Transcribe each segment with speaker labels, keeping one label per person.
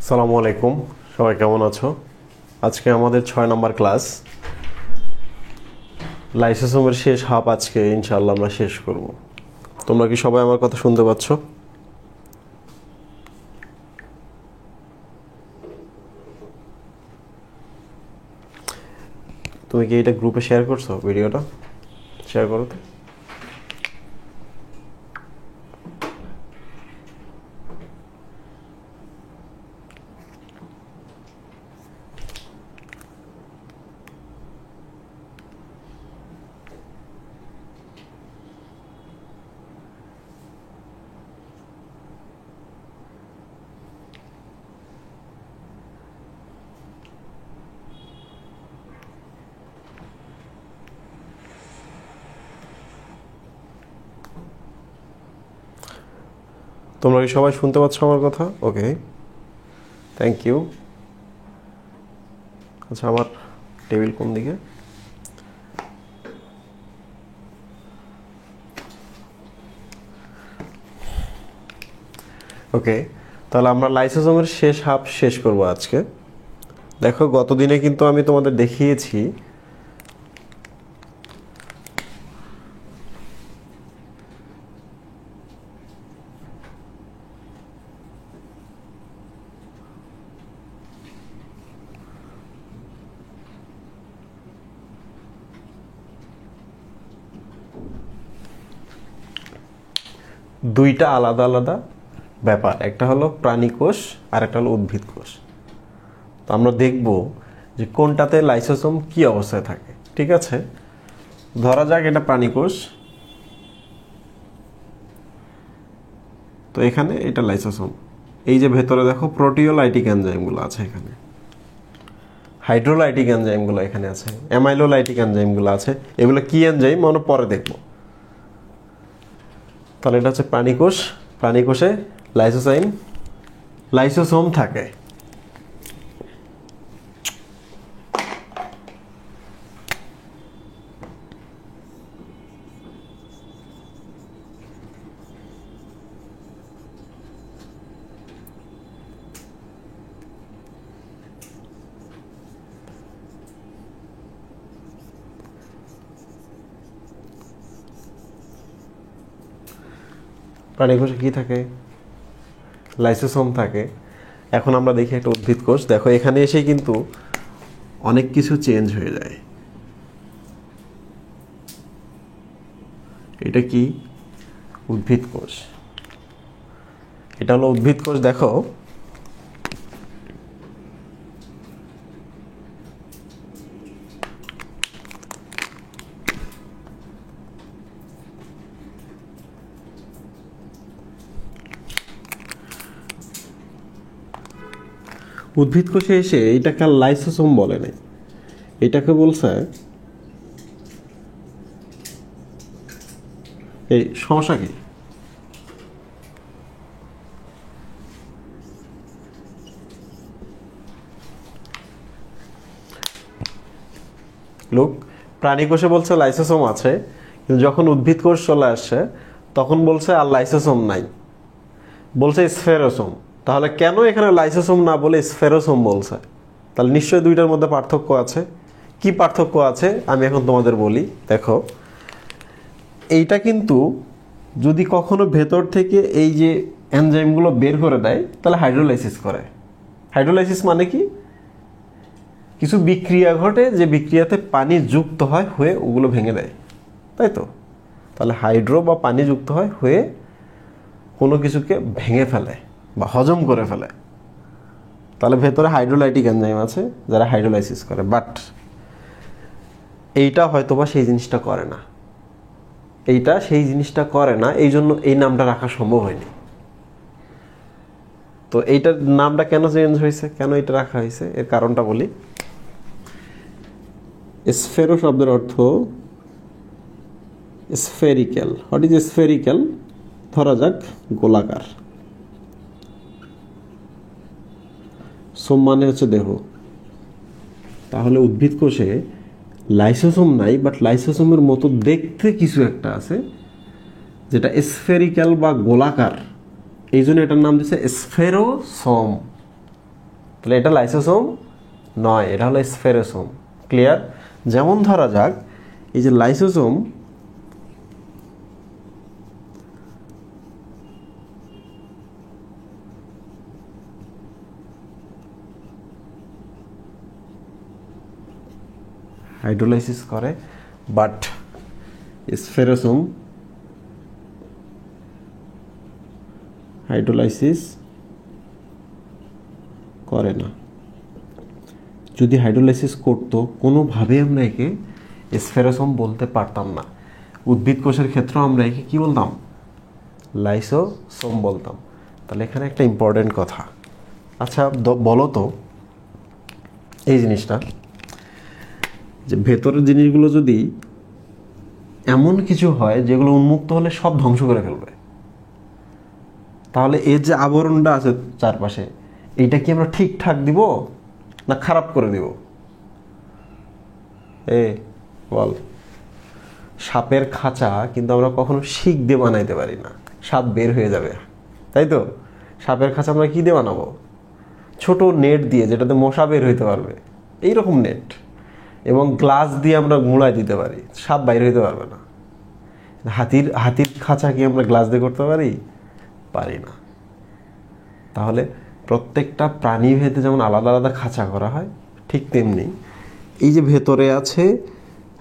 Speaker 1: আসসালামু আলাইকুম, সবাই কেমন আছো? আজকে আমাদের 6 নম্বর ক্লাস। লাইসোসোমের শেষ হাফ আজকে ইনশাআল্লাহ আমরা শেষ করব। তোমরা কি সবাই আমার কথা শুনতে পাচ্ছ? তুমি কি এটা গ্রুপে শেয়ার করছো? ভিডিওটা শেয়ার করো তো। তোমরা কি সবাই শুনতে পাচ্ছ আমার কথা? ওকে, থ্যাংক ইউ। আচ্ছা, আমার টেবিল কোন দিকে? ওকে, তাহলে আমরা লাইসোসোমের শেষ হাফ শেষ করব আজকে। দেখো, গত দিনে কিন্তু আমি তোমাদের দেখিয়েছি দুইটা আলাদা আলাদা ব্যাপার, একটা হলো প্রাণী কোষ আর একটা হলো উদ্ভিদ কোষ। তো আমরা দেখব যে কোনটাতে লাইসোসোম কি অবস্থায় থাকে। ঠিক আছে, ধরা যাক এটা প্রাণী কোষ, তো এখানে এটা লাইসোসোম। এই যে ভেতরে দেখো প্রোটিওলাইটিক এনজাইমগুলো আছে, এখানে হাইড্রোলাইটিক এনজাইমগুলো এখানে আছে, অ্যামাইলোলাইটিক এনজাইমগুলো আছে। এগুলো কি এনজাইম আমরা পরে দেখব। তাহলে এটা হচ্ছে প্রাণী কোষ। প্রাণী কোষে লাইসোসোম থাকে। প্রাণী কোষে কি থাকে? লাইসোসোম থাকে। এখন আমরা দেখি একটা উদ্ভিদ কোষ। দেখো, এখানে এসে কিন্তু অনেক কিছু চেঞ্জ হয়ে যায়। এটা কি? উদ্ভিদ কোষ। এটা হলো উদ্ভিদ কোষ। দেখো, উদ্ভিদ কোষে এসে এটাকে লাইসোসোম বলে নাই, এটাকে বলছে এই সমস্যা কি? লোক প্রাণী কোষে বলছে লাইসোসোম আছে, কিন্তু যখন উদ্ভিদ কোষ চলে আসছে তখন বলছে আর লাইসোসোম নাই, বলছে স্ফেরোসোম। তাহলে কেন এখানে লাইসোসোম না বলে স্ফেরোসোম বলছে? তাহলে নিশ্চয়ই দুইটার মধ্যে পার্থক্য আছে। কি পার্থক্য আছে আমি এখন তোমাদের বলি। দেখো, এইটা কিন্তু যদি কখনো ভেতর থেকে এই যে এনজাইমগুলো বের করে দেয় তাহলে হাইড্রোলাইসিস করে। হাইড্রোলাইসিস মানে কি? কিছু বিক্রিয়া ঘটে, যে বিক্রিয়াতে পানি যুক্ত হয়, হয়ে ওগুলো ভেঙে দেয়, তাই তো? তাহলে হাইড্রো বা পানি যুক্ত হয়, হয়ে কোনো কিছুকে ভেঙে ফেলে বা হজম করে ফেলে। তাহলে ভেতরে হাইড্রোলাইটিক এনজাইম আছে যারা হাইড্রোলাইসিস করে। বাট এইটা হয়তো বা সেই জিনিসটা করে না, এইটা সেই জিনিসটা করে না, এই জন্য এই নামটা রাখা সম্ভব হয়নি। তো এইটার নামটা কেন চেঞ্জ হয়েছে, কেন এটা রাখা হয়েছে, এর কারণটা বলি। স্ফেরো শব্দের অর্থ স্ফেরিক্যাল। What is spherical? ধরা যাক গোলাকার। সোম মানে হচ্ছে দেহ। তাহলে উদ্ভিদ কোষে লাইসোসোম নাই, বাট লাইসোসোমের মতো দেখতে কিছু একটা আছে যেটা স্ফেরিক্যাল বা গোলাকার। এই জন্য এটার নাম দিচ্ছে স্ফেরোসোম। তাহলে এটা লাইসোসোম নয়, এটা হলো স্ফেরোসোম। ক্লিয়ার? যেমন ধরা যাক এই যে লাইসোসোম, হাইড্রোলাইসিস করে, বাট স্ফেরোসোম হাইড্রোলাইসিস করে না। যদি হাইড্রোলাইসিস করতো কোনোভাবে আমরা একে স্ফেরোসোম বলতে পারতাম না। উদ্ভিদ কোষের ক্ষেত্রেও আমরা একে কী বলতাম? লাইসোসোম বলতাম। তাহলে এখানে একটা ইম্পর্টেন্ট কথা। আচ্ছা বলো তো এই জিনিসটা, যে ভেতরের জিনিসগুলো যদি এমন কিছু হয় যেগুলো উন্মুক্ত হলে সব ধ্বংস করে ফেলবে, তাহলে এর যে আবরণটা আছে চারপাশে, এইটা কি আমরা ঠিকঠাক দিব না খারাপ করে দিব? বল। সাপের খাঁচা কিন্তু আমরা কখনো শিক দিয়ে বানাইতে পারি না, সাপ বের হয়ে যাবে, তাই তো? সাপের খাঁচা আমরা কি দিয়ে বানাবো? ছোট নেট দিয়ে, যেটাতে মশা বের হইতে পারবে, এইরকম নেট। এবং গ্লাস দিয়ে আমরা গুঁড়ায় দিতে পারি, সাপ বাইরে হইতে পারবে না। হাতির খাঁচা কি আমরা গ্লাস দিয়ে করতে পারি না। তাহলে প্রত্যেকটা প্রাণী ভেদে যেমন আলাদা আলাদা খাঁচা করা হয়, ঠিক তেমনি এই যে ভেতরে আছে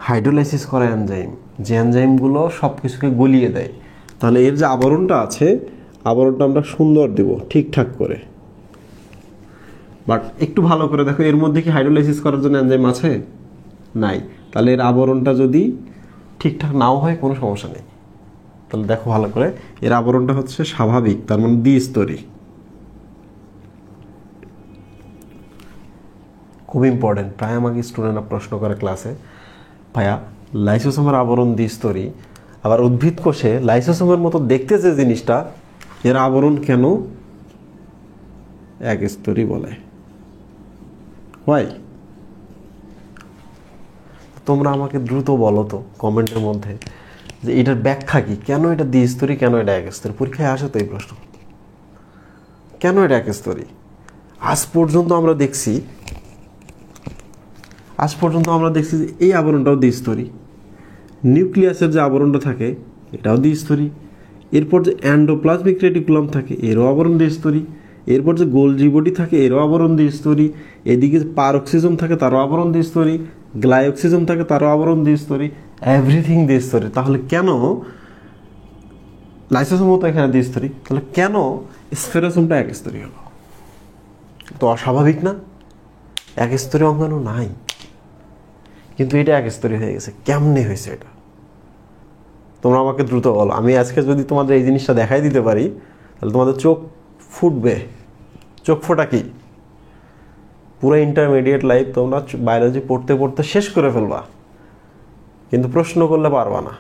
Speaker 1: হাইড্রোলাইসিস করা এনজাইম, যে এনজাইমগুলো সব কিছুকে গলিয়ে দেয়। তাহলে এর যে আবরণটা আছে, আবরণটা আমরা সুন্দর দেব ঠিকঠাক করে। বাট একটু ভালো করে দেখো, এর মধ্যে কি হাইড্রোলাইসিস করার জন্য এনজাইম আছে? নাই। তাহলে এর আবরণটা যদি ঠিকঠাক নাও হয় কোনো সমস্যা নেই। তাহলে দেখো ভালো করে, এর আবরণটা হচ্ছে স্বাভাবিক, তার মানে দ্বিস্তরী। খুব ইম্পর্টেন্ট, প্রায় আমাকে স্টুডেন্টরা প্রশ্ন করে ক্লাসে, ভাইয়া লাইসোসোমের আবরণ দ্বিস্তরী, আবার উদ্ভিদ কোষে লাইসোসোমের মতো দেখতে যে জিনিসটা, এর আবরণ কেন একস্তরী বলে? হয় তোমরা আমাকে দ্রুত বলো তো কমেন্টের মধ্যে যে এটার ব্যাখ্যা কি, কেন এটা দ্বিস্তরী, কেন এটা একস্তরী? পরীক্ষায় আসে তো এই প্রশ্ন, কেন এটা একস্তরী? আজ পর্যন্ত আমরা দেখছি যে এই আবরণটাও দ্বিস্তরী। নিউক্লিয়াসের যে আবরণটা থাকে এটাও দ্বিস্তরী। এরপর যে এন্ডোপ্লাজমিক রেটিকুলাম থাকে এরও আবরণ দ্বিস্তরী। এরপর যে গোলজি বডি থাকে এরও আবরণ দ্বিস্তরী। এদিকে পারঅক্সিজম থাকে তারও আবরণ দ্বিস্তরী। গ্লাইঅক্সিজম থাকে তারও আবরণ দ্বিস্তরী। এভরিথিং দ্বিস্তরী। তাহলে কেন লাইসোসোমও তো এখানে দ্বিস্তরী, তাহলে কেন স্ফেরোসোমটা একস্তরী হলো? তো অস্বাভাবিক না? একস্তরী অঙ্গাণু নাই, কিন্তু এটা একস্তরী হয়ে গেছে। কেমনে হয়েছে এটা? তোমরা আমাকে দ্রুত বলো। আমি আজকে যদি তোমাদের এই জিনিসটা দেখাই দিতে পারি তাহলে তোমাদের চোখ ফুটবে। চোখ ফোটা কি? পুরো ইন্টারমিডিয়েট লাইফ তোমরা বায়োলজি পড়তে পড়তে শেষ করে ফেলবা, কিন্তু প্রশ্ন করলে পারবা না,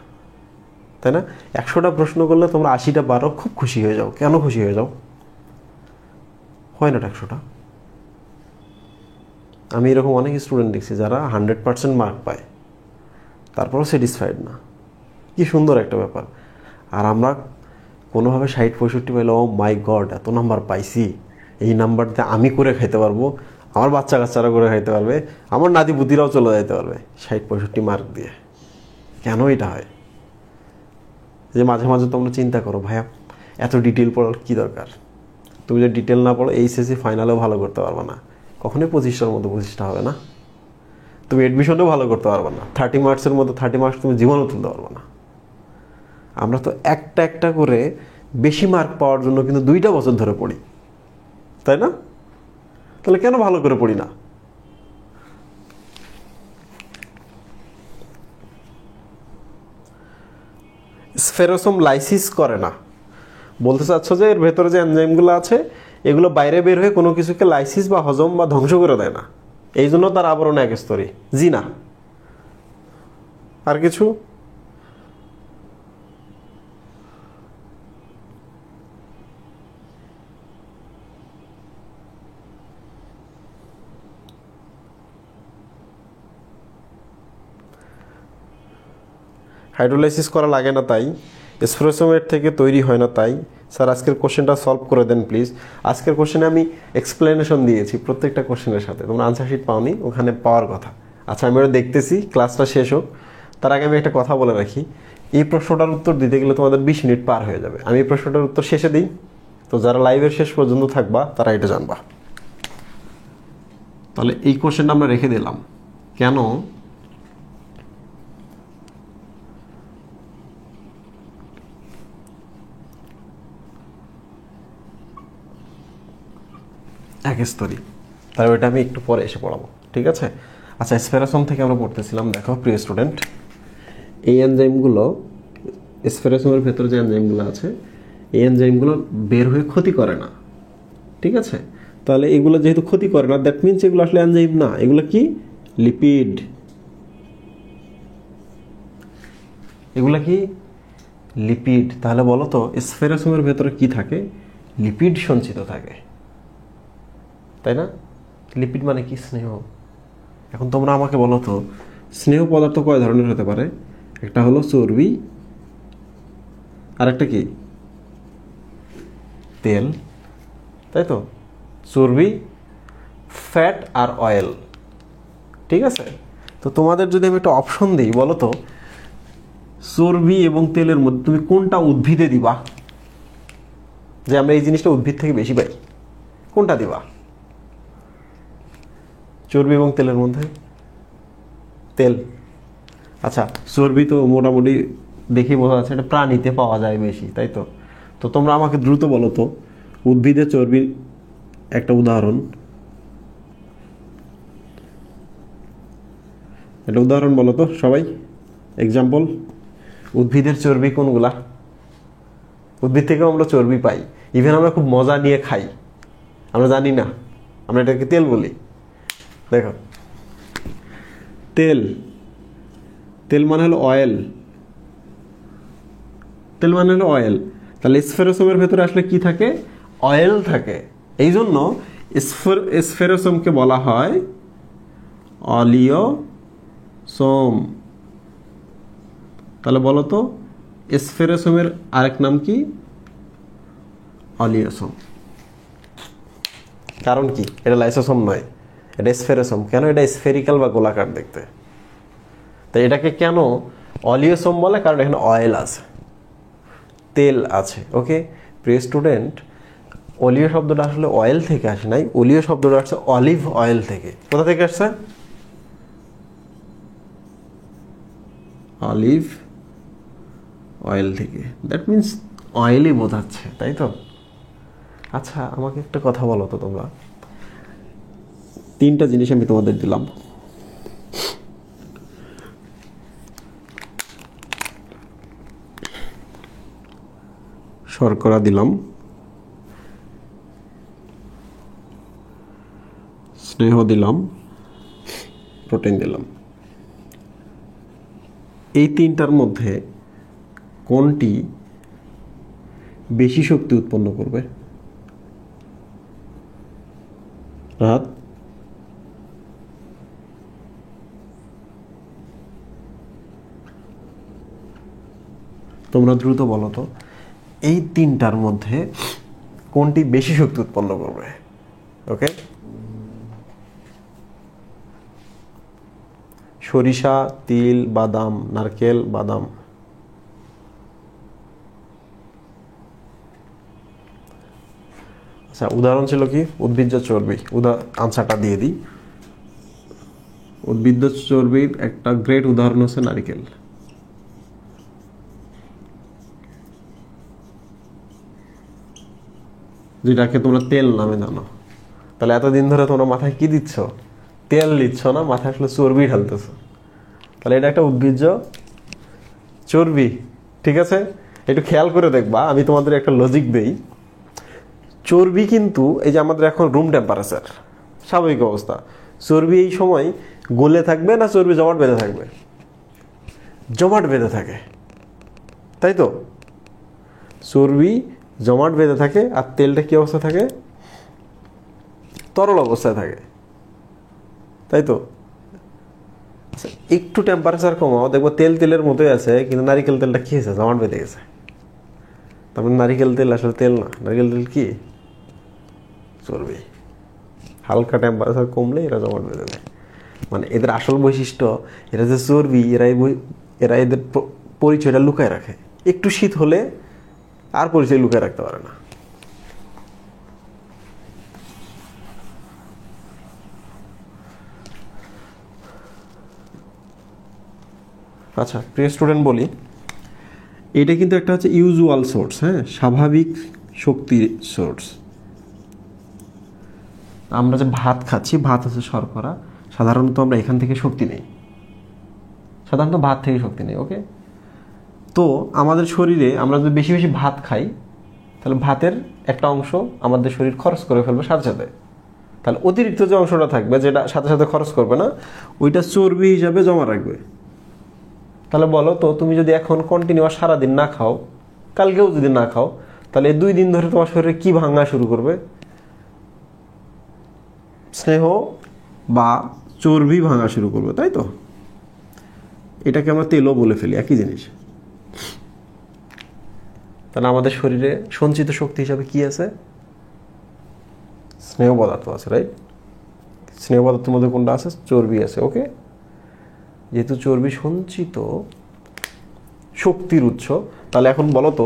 Speaker 1: তাই না? 100টা প্রশ্ন করলে তোমরা 80টা পারো, খুব খুশি হয়ে যাও। কেন খুশি হয়ে যাও? হয় না 100টা? আমি এরকম অনেক স্টুডেন্ট দেখছি যারা 100% মার্ক পায়, তারপরও স্যাটিসফাইড না। কি সুন্দর একটা ব্যাপার। আর আমরা কোনোভাবে 60-65 পাইলে ও মাই গড এত নাম্বার পাইছি, এই নাম্বারতে আমি করে খাইতে পারবো, আমার বাচ্চা কাচ্চারা করে খাইতে পারবে, আমার নাতিপুতিরাও চলে যেতে পারবে 60-65 মার্ক দিয়ে। কেন এটা হয়? যে মাঝে মাঝে তোমরা চিন্তা করো, ভাইয়া এত ডিটেল পড়ার কী দরকার? তুমি যদি ডিটেল না পড়ো এইচএসসি ফাইনালেও ভালো করতে পারবে না। কখনোই 25টার মধ্যে 25টা হবে না। তুমি এডমিশনেও ভালো করতে পারবে না। 30 মার্কসের মধ্যে 30 মার্কস তুমি জীবনেও তুলতে পারবে না। আমরা তো একটা একটা করে বেশি মার্ক পাওয়ার জন্য কিন্তু 2টা বছর ধরে পড়ি, তাই না? তাহলে কেন ভালো করে পড়ি না? স্ফেরোসোম লাইসিস করে না বলতে চাচ্ছ যে এর ভেতরে যে এনজাইমগুলো আছে এগুলো বাইরে বের হয়ে কোনো কিছুকে লাইসিস বা হজম বা ধ্বংস করে দেয় না, এই জন্য তার আবরণ একস্তরী? জি না। আর কিছু? হাইড্রোলাইসিস করা লাগে না তাই, স্ফেরোসোমের থেকে তৈরি হয় না তাই, স্যার আজকের কোশ্চেনটা সলভ করে দেন প্লিজ। আজকের কোশ্চেনে আমি এক্সপ্লেনেশন দিয়েছি প্রত্যেকটা কোশ্চেনের সাথে, তোমরা আনসার শিট পাওনি, ওখানে পাওয়ার কথা। আচ্ছা আমি ওটা দেখতেছি, ক্লাসটা শেষ হোক, তার আগে আমি একটা কথা বলে রাখি, এই প্রশ্নটার উত্তর দিতে গেলে তোমাদের 20 মিনিট পার হয়ে যাবে। আমি এই প্রশ্নটার উত্তর শেষে দিই, তো যারা লাইভের শেষ পর্যন্ত থাকবা তারা এটা জানবা। তাহলে এই কোশ্চেনটা আমরা রেখে দিলাম, কেন একস্তরী, তাহলে ওইটা আমি একটু পরে এসে পড়াবো, ঠিক আছে। আচ্ছা স্ফেরাসম থেকে আমরা পড়তেছিলাম, দেখো প্রিয় স্টুডেন্ট, এই এনজাইমগুলো স্ফেরাসমের ভেতরে যে এনজাইমগুলো আছে, এই এনজাইমগুলো বের হয়ে ক্ষতি করে না, ঠিক আছে। তাহলে এগুলো যেহেতু ক্ষতি করে না, দ্যাট মিনস এগুলো আসলে এনজাইম না, এগুলো কি লিপিড। এগুলো কি লিপিড। তাহলে বলো তো স্ফেরাসমের ভেতরে কি থাকে? লিপিড সঞ্চিত থাকে, তাই না? লিপিড মানে কি? স্নেহ। এখন তোমরা আমাকে বলো তো স্নেহ পদার্থ কয় ধরনের হতে পারে? একটা হলো চর্বি, আর একটা কি তেল, তাই তো? চর্বি, ফ্যাট আর অয়েল, ঠিক আছে। তো তোমাদের যদি আমি একটা অপশন দিই, বলো তো চর্বি এবং তেলের মধ্যে তুমি কোনটা উদ্ভিদে দিবা, যে আমরা এই জিনিসটা উদ্ভিদ থেকে বেশি পাই, কোনটা দিবা? চর্বি এবং তেলের মধ্যে তেল। আচ্ছা চর্বি তো মোটামুটি দেখি বোঝা যাচ্ছে এটা প্রাণীতে পাওয়া যায় বেশি, তাই তো? তো তোমরা আমাকে দ্রুত বলো তো উদ্ভিদের চর্বির একটা উদাহরণ, একটা উদাহরণ বলো তো সবাই, এক্সাম্পল। উদ্ভিদের চর্বি কোনগুলা? উদ্ভিদ থেকেও আমরা চর্বি পাই, ইভেন আমরা খুব মজা নিয়ে খাই, আমরা জানি না, আমরা এটাকে তেল বলি। দেখো তেল, তেল মানে হলো অয়েল, তেল মানে হলো অয়েল। তাহলে স্ফেরোসোমের ভেতরে আসলে কি থাকে? অয়েল থাকে। এই জন্য স্ফেরোসোমকে বলা হয় অলিওসোম। তাহলে বলো তো স্ফেরোসোমের আরেক নাম কি? অলিওসোম। কারণ কি? এটা লাইসোসোম নয়, এটা স্ফেরোসোম। কেন? এটা স্ফেরিক্যাল বা গোলাকার দেখতে। তো এটাকে কেন অলিওসোম বলে? কারণ এখানে অয়েল আছে, তেল আছে। ওকে প্রিয় স্টুডেন্ট, অলিও শব্দটা আসলে অয়েল থেকে আসে নাই, অলিও শব্দটা আসছে অলিভ অয়েল থেকে। কোথা থেকে আসছে? অলিভ অয়েল থেকে। দ্যাট মিনস অয়েলই বোঝাচ্ছে, তাই তো? আচ্ছা আমাকে একটা কথা বলো তো তোমরা, তিনটা জিনিস আমি তোমাদের দিলাম, শর্করা দিলাম, স্নেহ দিলাম, প্রোটিন দিলাম। এই তিনটার মধ্যে কোনটি বেশি শক্তি উৎপন্ন করবে? রাত, তোমরা দ্রুত বলো তো এই তিনটার মধ্যে কোনটি বেশি শক্তি উৎপন্ন করবে? ওকে, সরিষা, তিল, বাদাম, নারকেল, বাদাম। আচ্ছা উদাহরণ ছিল কি? উদ্ভিজ্জ চর্বি। আনসারটা দিয়ে দিই। উদ্ভিজ্জ চর্বির একটা গ্রেট উদাহরণ হচ্ছে নারকেল। যেটাকে তোমরা তেল নামে জানো। তাহলে এতদিন ধরে তোমরা মাথায় কি দিচ্ছ? তেল দিচ্ছ না, মাথায় আসলে চর্বি ঢালতেছ। তাহলে এটা একটা উদ্ভিজ্জ চর্বি, ঠিক আছে? একটু খেয়াল করে দেখবা, আমি তোমাদের একটা লজিক দেই। চর্বি কিন্তু এই যে আমাদের এখন রুম টেম্পারেচার, স্বাভাবিক অবস্থা, চর্বি এই সময় গলে থাকবে না চর্বি জমাট বেঁধে থাকবে? জমাট বেঁধে থাকে, তাই তো? চর্বি জমাট বেঁধে থাকে, আর তেলটা কি অবস্থা থাকে? তরল অবস্থায় থাকে, তাই তো? আচ্ছা একটু টেম্পারেচার কমাও, দেখবো তেল তেলের মতোই আছে, কিন্তু নারিকেল তেলটা কি হয়েছে? জমাট বেঁধে গেছে। তারপরে নারিকেল তেল আসলে তেল না, নারিকেল তেল কি? চর্বি। হালকা টেম্পারেচার কমলে এরা জমাট বেঁধে দেয়। মানে এদের আসল বৈশিষ্ট্য এরা যে চর্বি, এরা এদের পরিচয়টা লুকায় রাখে। একটু শীত হলে আর পরিচয় লুকায় রাখতে পারে না। আচ্ছা প্রিয় স্টুডেন্ট, বলি এটা কিন্তু একটা হচ্ছে ইউজুয়াল সোর্স, হ্যাঁ, স্বাভাবিক শক্তির সোর্স। আমরা যে ভাত খাচ্ছি, ভাত হচ্ছে শর্করা, সাধারণত আমরা এখান থেকে শক্তি নেই, সাধারণত ভাত থেকে শক্তি নেই। ওকে, তো আমাদের শরীরে আমরা যদি বেশি বেশি ভাত খাই তাহলে ভাতের একটা অংশ আমাদের শরীর খরচ করে ফেলবে সাথে সাথে। তাহলে অতিরিক্ত যে অংশটা থাকবে, যেটা সাথে সাথে খরচ করবে না, ওইটা চর্বি হিসাবে জমা রাখবে। তাহলে বলো তো, তুমি যদি এখন কন্টিনিউয়াস সারাদিন না খাও, কালকেও যদি না খাও, তাহলে 2 দিন ধরে তোমার শরীরে কি ভাঙা শুরু করবে? স্নেহ বা চর্বি ভাঙা শুরু করবে, তাই তো? এটাকে আমরা তেলও বলে ফেলি, একই জিনিস। তাহলে আমাদের শরীরে সঞ্চিত শক্তি হিসাবে কি আছে? স্নেহ পদার্থ আছে, রাইট? স্নেহ পদার্থের মধ্যে কোনটা আছে? চর্বি আছে। ওকে, যেহেতু চর্বি সঞ্চিত শক্তির উৎস, তাহলে এখন বলো তো,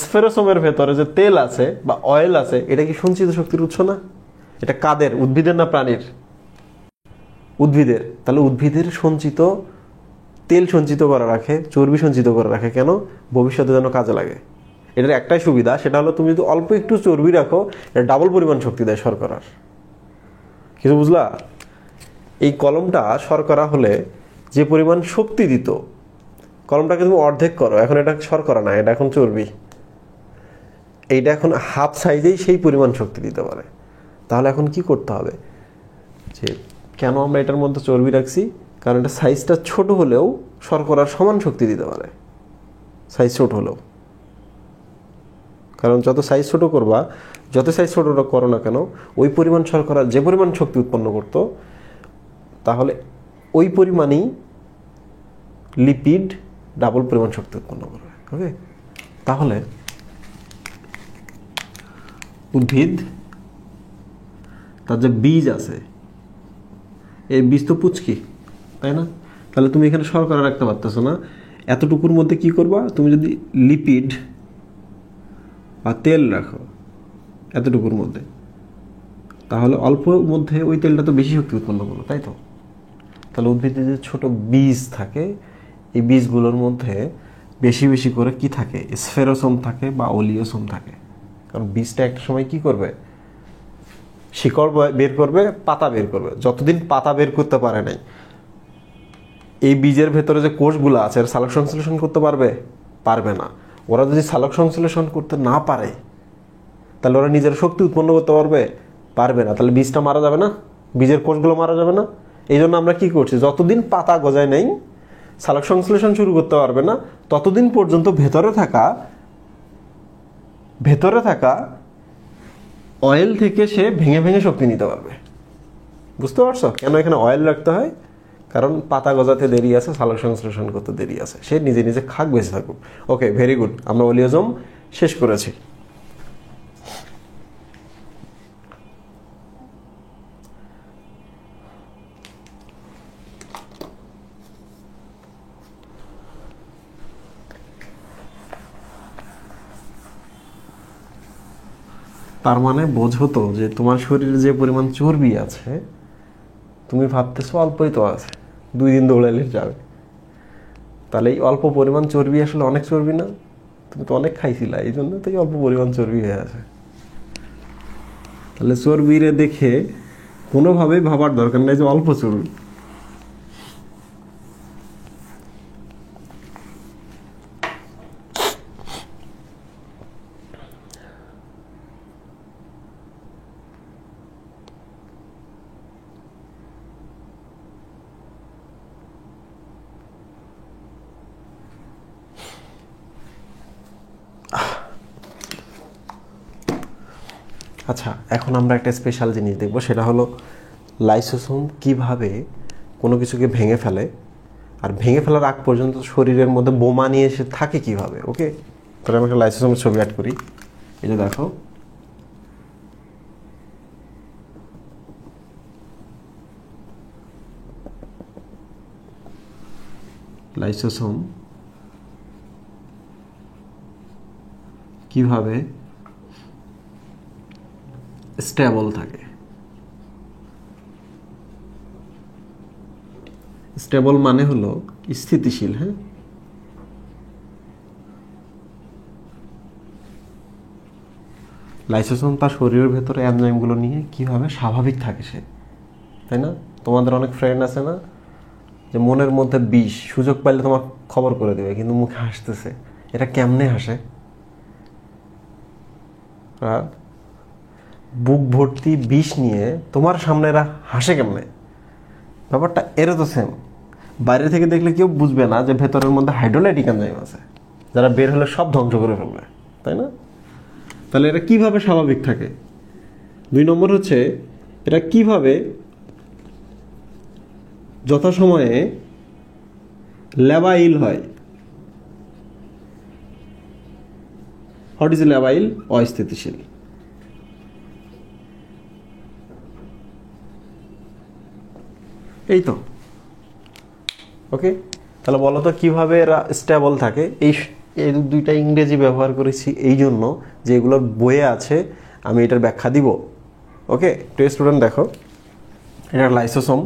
Speaker 1: স্ফেরোসোমের ভেতরে যে তেল আছে বা অয়েল আছে, এটা কি সঞ্চিত শক্তির উৎস না? এটা কাদের? উদ্ভিদের না প্রাণীর? উদ্ভিদের। তাহলে উদ্ভিদের সঞ্চিত তেল সঞ্চিত করে রাখে, চর্বি সঞ্চিত করে রাখে কেন? ভবিষ্যতে যেন কাজে লাগে। এটার একটাই সুবিধা, সেটা হলো তুমি যদি অল্প একটু চর্বি রাখো, এটা ডাবল পরিমাণ শক্তি দেয় শর্করার। কিছু বুঝলা? এই কলমটা শর্করা হলে যে পরিমাণ শক্তি দিত, কলমটাকে তুমি অর্ধেক করো, এখন এটা শর্করা না, এটা এখন চর্বি। এইটা এখন হাফ সাইজেই সেই পরিমাণ শক্তি দিতে পারে। তাহলে এখন কি করতে হবে? যে কেন আমরা এটার মধ্যে চর্বি রাখছি? কারণ এটা সাইজটা ছোট হলেও শর্করার সমান শক্তি দিতে পারে, সাইজ ছোট হলেও। কারণ যত সাইজ ছোট করবা, যত সাইজ ছোট করো না কেন, ওই পরিমাণ শর্করা যে পরিমাণ শক্তি উৎপন্ন করত, তাহলে ওই পরিমাণই লিপিড ডাবল পরিমাণ শক্তি উৎপন্ন করবে। ওকে, তাহলে উদ্ভিদ তার যে বীজ আছে, এই বীজ তো পুচকি, তাই না? তাহলে তুমি এখানে শর্করা রাখতে পারতেছো না। এতটুকুর মধ্যে কি করবা? তুমি যদি লিপিড বা তেল রাখো এতটুকুর মধ্যে, তাহলে অল্প মধ্যে ওই তেলটা তো বেশি শক্তি উৎপন্ন করবে, তাই তো? তাহলে উদ্ভিদের যে ছোট বীজ থাকে, এই বীজগুলোর মধ্যে বেশি বেশি করে কি থাকে? স্ফেরোসোম থাকে বা ওলিওসোম থাকে। কারণ বীজটা একটা সময় কি করবে? শিকড় বের করবে, পাতা বের করবে। যতদিন পাতা বের করতে পারে নাই, এই বীজের ভেতরে যে কোষগুলো আছে, সালোক সংশ্লেষণ করতে পারবে? পারবে না। ওরা যদি সালোক সংশ্লেষণ করতে না পারে, তাহলে ওরা নিজের শক্তি উৎপন্ন করতে পারবে? পারবে না। তাহলে বীজটা মারা যাবে না? বীজের কোষগুলো মারা যাবে না? এই জন্য আমরা কি করছি? যতদিন পাতা গজায় নাই, সালোক সংশ্লেষণ শুরু করতে পারবে না, ততদিন পর্যন্ত ভেতরে থাকা অয়েল থেকে সে ভেঙে ভেঙে শক্তি নিতে পারবে। বুঝতে পারছো কেন এখানে অয়েল রাখতে হয়? কারণ পাতা গজাতে দেরি আছে, সালোক সংশ্লেষণ করতে দেরি আছে, সে নিজে নিজে খাক বেঁচে থাকুক। ওকে, ভেরি গুড, আমরা ওলিওজোম শেষ করেছি। তার মানে বোঝো তো যে তোমার শরীরে যে পরিমাণ চর্বি আছে, তুমি ভাবতেছো অল্পই তো আছে, 2 দিন দৌড়াইলে যাবে। তাহলে এই অল্প পরিমাণ চর্বি আসলে অনেক চর্বি না? তুমি তো অনেক খাইছিলা, এই জন্য তো অল্প পরিমাণ চর্বি হয়ে আছে। তাহলে চর্বিরে দেখে কোনোভাবেই ভাবার দরকার নেই যে অল্প চর্বি। আচ্ছা, এখন আমরা একটা স্পেশাল জিনিস দেখব, সেটা হলো লাইসোসোম কিভাবে কোনো কিছুকে ভেঙে ফেলে, আর ভেঙে ফেলার আগ পর্যন্ত শরীরের মধ্যে বোমা নিয়ে এসে থাকে কিভাবে। ওকে, তাহলে আমি একটা লাইসোসোমের ছবি অ্যাড করি। এই যে দেখো, লাইসোসোম কিভাবে স্টেবল থাকে। স্টেবল মানে হলো স্থিতিশীল। হ্যাঁ, লাইসোসোম তার শরীরের ভেতরে এনজাইমগুলো নিয়ে কিভাবে স্বাভাবিক থাকে সে, তাই না? তোমাদের অনেক ফ্রেন্ড আছে না, যে মনের মধ্যে বিষ, সুযোগ পাইলে তোমার খবর করে দেবে, কিন্তু মুখে হাসতেছে। এটা কেমনে হাসে? আর বুক ভর্তি বিষ নিয়ে তোমার সামনে এরা হাসে কেমনে? ব্যাপারটা এরও তো সেম। বাইরে থেকে দেখলে কেউ বুঝবে না যে ভেতরের মধ্যে হাইড্রোলাইটিক এনজাইম আছে, যারা বের হলে সব ধ্বংস করে ফেলবে, তাই না? তাহলে এরা কিভাবে স্বাভাবিক থাকে? 2 নম্বর হচ্ছে, এরা কিভাবে যথাসময়ে ল্যাবাইল হয়। What is labile? অস্থিতিশীল। এই তো, ওকে। তাহলে বলো তো কিভাবে এরা স্টেবল থাকে? এই 2টা ইংরেজি ব্যবহার করেছি এই জন্য যে এগুলোর বইয়ে আছে, আমি এটার ব্যাখ্যা দিব। ওকে, তো স্টুডেন্ট দেখো, এটা লাইসোসোম।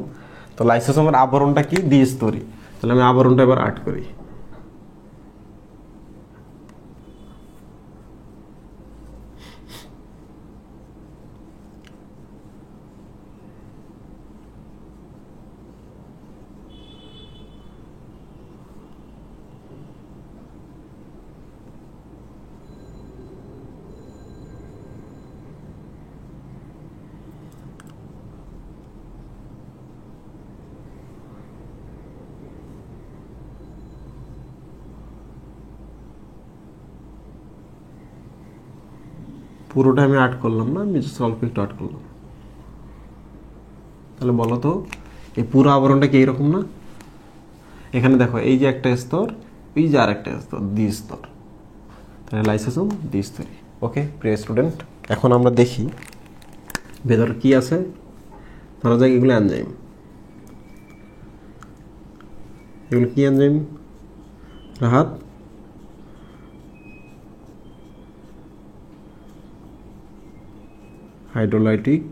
Speaker 1: তো লাইসোসোমের আবরণটা কি? দ্বিস্তরী। তাহলে আমি আবরণটা এবার আর্ট করি। পুরোটা আমি আর্ট করলাম না, আমি জাস্ট অল্প একটু আর্ট করলাম। তাহলে বলো তো, এই পুরো আবরণটা কি এইরকম না? এখানে দেখো, এই যে একটা স্তর, এই যে আর একটা স্তর, দ্বিস্তর। তাহলে লাইসোসোম দ্বিস্তরী। ওকে প্রিয় স্টুডেন্ট, এখন আমরা দেখি ভেতরে কি আছে। ধরা যাক এগুলো এনজাইম। এগুলো কি enzyme? Rahat, hydrolytic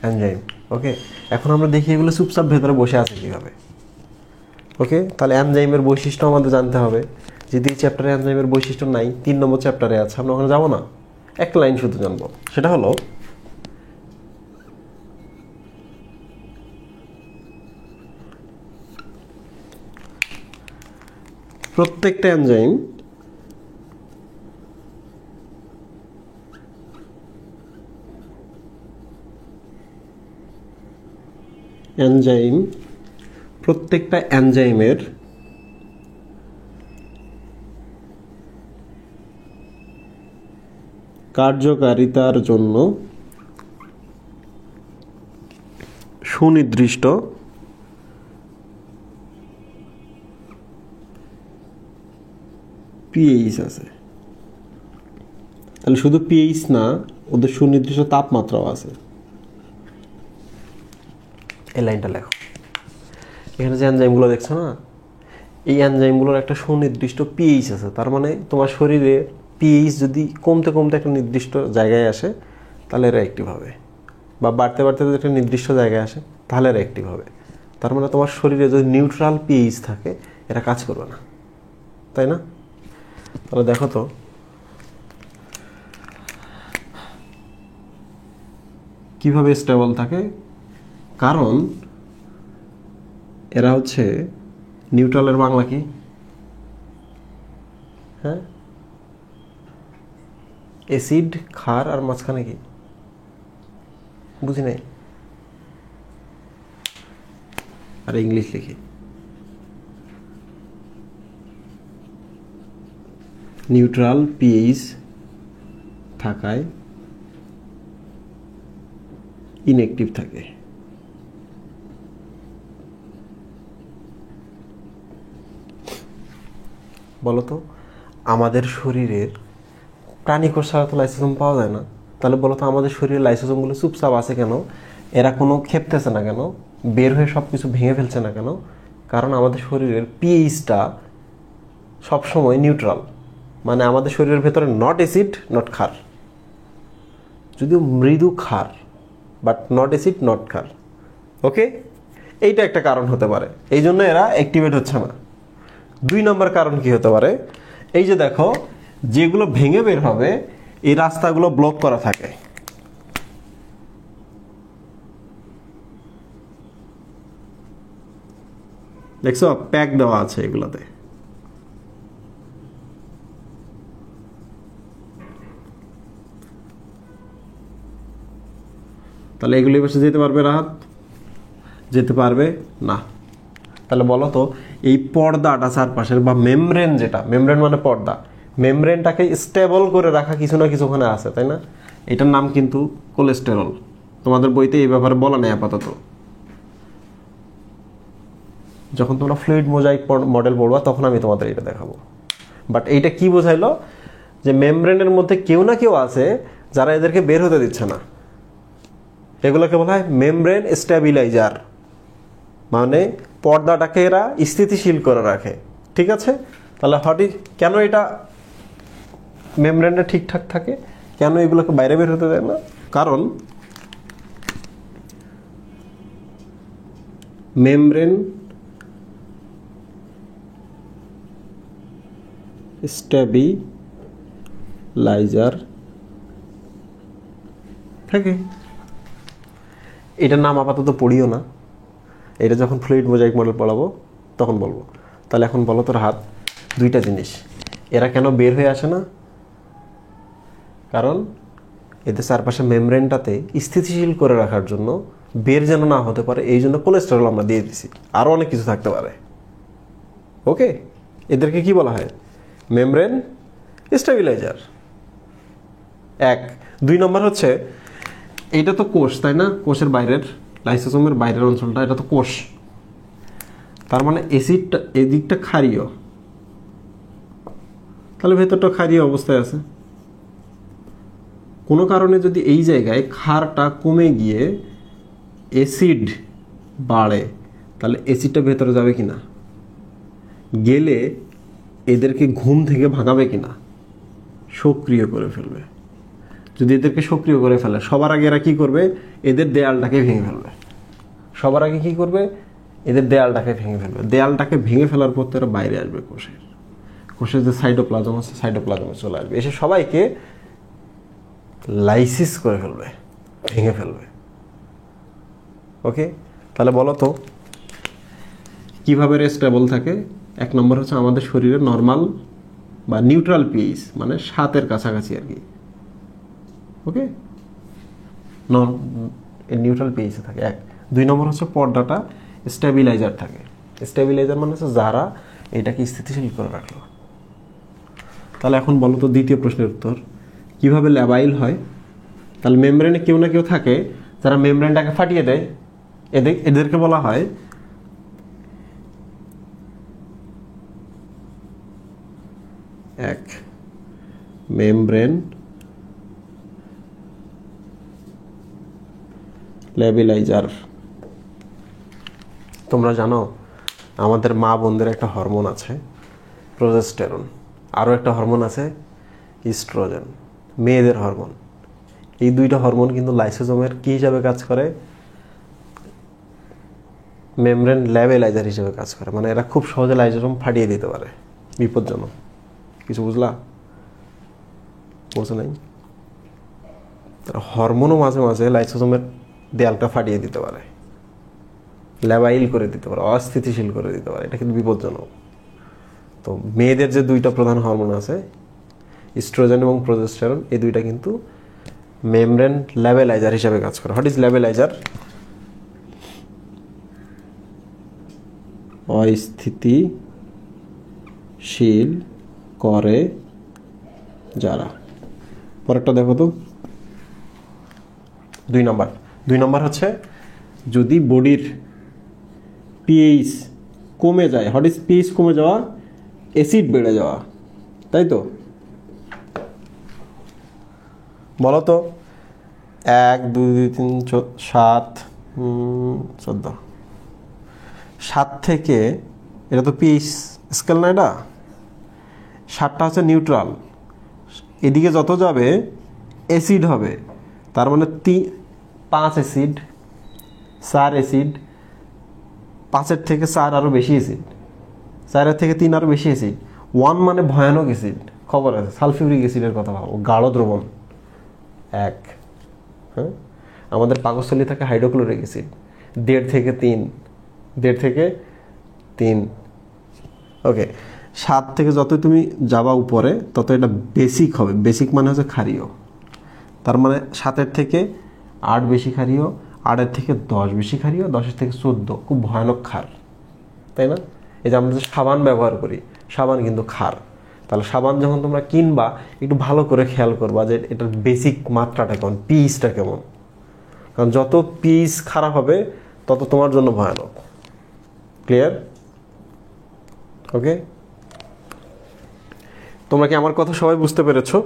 Speaker 1: enzyme. Okay, এখন আমরা দেখি এগুলো চুপচাপ ভেতরে বসে আছে কিভাবে। ওকে, তাহলে এনজাইমের বৈশিষ্ট্য আমাদের জানতে হবে। যদি এই চ্যাপ্টারে এনজাইমের বৈশিষ্ট্য নাই, 3 নম্বর চ্যাপ্টারে আছে, আমরা ওখানে যাবো না। একটা লাইন শুধু জানবো, সেটা হলো প্রত্যেকটা প্রত্যেকটা এনজাইমের কার্যকারিতার জন্য সুনির্দিষ্ট পিএইচ আছে। তাহলে শুধু পিএইচ না, ওদের সুনির্দিষ্ট তাপমাত্রাও আছে। এই লাইনটা লেখো। এখানে যে এনজাইমগুলো দেখছো না, এই এনজাইমগুলোর একটা সুনির্দিষ্ট পিএইচ আছে। তার মানে তোমার শরীরে পিএইচ যদি কমতে কমতে একটা নির্দিষ্ট জায়গায় আসে, তাহলে এরা অ্যাক্টিভ হবে, বা বাড়তে বাড়তে যদি একটা নির্দিষ্ট জায়গায় আসে, তাহলে এরা অ্যাক্টিভ হবে। তার মানে তোমার শরীরে যদি নিউট্রাল পিএইচ থাকে, এরা কাজ করবে না, তাই না? তাহলে দেখো তো, কিভাবে স্টেবল থাকে? কারণ এরা হচ্ছে নিউট্রালের বাংলা কি? হ্যাঁ, অ্যাসিড, ক্ষার, আর মাঝখানে কি? বুঝি নাই। আর ইংলিশ লিখি, নিউট্রাল পিএইচ থাকায় ইনঅ্যাক্টিভ থাকে। বলতো আমাদের শরীরের প্রাণী কোষ ছাড়া তো লাইসোসোম পাওয়া যায় না, তাহলে বলো তো আমাদের শরীরের লাইসোসোমগুলো চুপচাপ আছে কেন? এরা কোনো ক্ষেপতেছে না কেন? বের হয়ে সব কিছু ভেঙে ফেলছে না কেন? কারণ আমাদের শরীরের পিএইচটা সবসময় নিউট্রাল, মানে আমাদের শরীরের ভেতরে নট অ্যাসিড নট ক্ষার, যদিও মৃদু ক্ষার, বাট নট অ্যাসিড নট ক্ষার। ওকে, এইটা একটা কারণ হতে পারে, এই জন্য এরা অ্যাক্টিভেট হচ্ছে না। 2 নম্বর কারণ কি হতে পারে? এই যে দেখো, যেগুলো ভেঙে বের হবে এই রাস্তাগুলো ব্লক করা থাকে। দেখছো, প্যাক দেওয়া আছে এগুলোতে। তাহলে এগুলো পাশে যেতে পারবে রাহাত? যেতে পারবে না। তাহলে বলো তো, এই পর্দাটা চারপাশের বা মেমব্রেন, যেটা মেমব্রেন মানে পর্দা, মেমব্রেনটাকে স্টেবল করে রাখা কিছু না কিছু ওখানে আছে, তাই না? এটার নাম কিন্তু কোলেস্টেরল। তোমাদের বইতে এই ব্যাপারে বলা নেই আপাতত। যখন তোমরা ফ্লুইড মোজাইক মডেল পড়বা তখন আমি তোমাদের এটা দেখাবো। বাট এইটা কি বোঝাইলো? যে মেমব্রেনের মধ্যে কেউ না কেউ আছে যারা এদেরকে বের হতে দিচ্ছে না। এগুলোকে বলা হয় মেমব্রেন স্ট্যাবিলাইজার, মানে পর্দাটাকে এরা স্থিতিশীল করে রাখে। ঠিক আছে, তাহলে কেন এটা মেমব্রেনটা ঠিকঠাক থাকে, কেন এগুলোকে বাইরে বের হতে দেয় না? কারণ মেমব্রেন স্ট্যাবিলাইজার থাকে। এটার নাম আপাতত পড়িও না, এটা যখন ফ্লুইড মোজাইক মডেল পড়াবো তখন বলবো। তাহলে এখন বলো তোর হাত, 2টা জিনিস, এরা কেন বের হয়ে আসে না? কারণ এদের চারপাশে মেমব্রেনটাতে স্থিতিশীল করে রাখার জন্য, বের যেন না হতে পারে, এই জন্য কোলেস্টেরল আমরা দিয়ে দিছি। আরও অনেক কিছু থাকতে পারে। ওকে, এদেরকে কি বলা হয়? Membrane stabiliser. 1। 2 নম্বর হচ্ছে, এইটা তো কোষ, তাই না? কোষের বাইরের, লাইসোসোমের বাইরের অঞ্চলটা, এটা তো কোষ। তার মানে অ্যাসিডটা এদিকটা ক্ষারীয়, তাহলে ভেতরটা ক্ষারীয় অবস্থায় আছে। কোনো কারণে যদি এই জায়গায় ক্ষারটা কমে গিয়ে অ্যাসিড বাড়ে, তাহলে অ্যাসিডটা ভেতরে যাবে কিনা, গেলে এদেরকে ঘুম থেকে ভাগাবে কিনা, সক্রিয় করে ফেলবে। যদি এদেরকে সক্রিয় করে ফেলে, সবার আগে এরা কি করবে? এদের দেয়ালটাকে ভেঙে ফেলবে। সবার আগে কি করবে? এদের দেয়ালটাকে ভেঙে ফেলবে। দেয়ালটাকে ভেঙে ফেলার পর তো এরা বাইরে আসবে, কোষের যে সাইটোপ্লাজম আছে, সাইটোপ্লাজমে চলে আসবে, এসে সবাইকে লাইসিস করে ফেলবে, ভেঙে ফেলবে। ওকে, তাহলে বলো তো কিভাবে স্টেবল থাকে? 1 নম্বর হচ্ছে আমাদের শরীরে নর্মাল বা নিউট্রাল পিএইচ, মানে 7-এর কাছাকাছি আর কি। ওকে, নিউট্রাল পিএইচে থাকে 1। 2 নম্বর হচ্ছে পর্দাটা স্টেবিলাইজার থাকে। স্টেবিলাইজার মানে হচ্ছে যারা এটাকে স্থিতিশীল করে রাখলো। তাহলে এখন বলো তো 2য় প্রশ্নের উত্তর, কিভাবে ল্যাবাইল হয়? তাহলে মেমব্রেনে কেউ না কেউ থাকে যারা মেমব্রেনটাকে ফাটিয়ে দেয়, এদেরকে বলা হয় মেমব্রেন ল্যাবিলাইজার। তোমরা জানো আমাদের মা বোনদের একটা হরমোন আছে প্রোজেস্টেরন, আরও একটা হরমোন আছে ইস্ট্রোজেন, মেয়েদের হরমোন। এই 2টা হরমোন কিন্তু লাইসোজোমের কি হিসাবে কাজ করে? মেমব্রেন ল্যাবিলাইজার হিসেবে কাজ করে। মানে এরা খুব সহজে লাইসোজোম ফাটিয়ে দিতে পারে, বিপজ্জনক। কিছু বুঝলা? বুঝো নাই? হরমোনও মাঝে মাঝে লাইসোজোমের দেয়ালটা ফাটিয়ে দিতে পারে, ল্যাবাইল করে দিতে পারে, অস্থিতিশীল করে দিতে পারে। এটা কিন্তু বিপজ্জনক। তো মেয়েদের যে 2টা প্রধান হরমোন আছে, ইস্ট্রোজেন এবং প্রোজেস্টেরন, এই 2টা কিন্তু মেমব্রেন ল্যাবিলাইজার হিসেবে কাজ করে। What is labiliser? অস্থিতিশীল করে যারা। পরেরটা দেখো তো, 2 নম্বর। 2 নম্বর হচ্ছে যদি বডির পিএইচ কমে যায়। হোয়াট ইজ পিএইচ কমে যাওয়া? অ্যাসিড বেড়ে যাওয়া। তাই তো? বলো তো, 1 2 2 3 7 14, 7 থেকে, এটা তো পিএইচ স্কেল না, এটা 7টা হচ্ছে নিউট্রাল, এদিকে যত যাবে অ্যাসিড হবে, তার মানে 5 অ্যাসিড, 4 অ্যাসিড, 5-এর থেকে 4 আরও বেশি অ্যাসিড, 4-এর থেকে 3 আরও বেশি অ্যাসিড, 1 মানে ভয়ানক অ্যাসিড, খবর আছে। সালফিউরিক অ্যাসিডের কথা ভাবো, গাঢ় দ্রবণ 1। হ্যাঁ, আমাদের পাকস্থলী থাকে হাইড্রোক্লোরিক অ্যাসিড 1.5 থেকে 3, 1.5 থেকে 3। ওকে, 7 থেকে যত তুমি যাবা উপরে তত এটা বেসিক হবে। বেসিক মানে হচ্ছে ক্ষারীয়, তার মানে 7-এর থেকে 8 বেশি ক্ষারীয়, 8-এর থেকে 10 বেশি ক্ষারীয়, 10-এর থেকে 14 খুব ভয়ানক ক্ষার, তাই না? এই যে আমরা যে সাবান ব্যবহার করি, সাবান কিন্তু ক্ষার। তাহলে সাবান যখন তোমরা কিনবা একটু ভালো করে খেয়াল করবা যে এটার বেসিক মাত্রাটা কেমন, পিএইচটা কেমন, কারণ যত পিএইচ খারাপ হবে তত তোমার জন্য ভয়ানক। ক্লিয়ার? ওকে, তোমরা কি আমার কথা সবাই বুঝতে পেরেছো?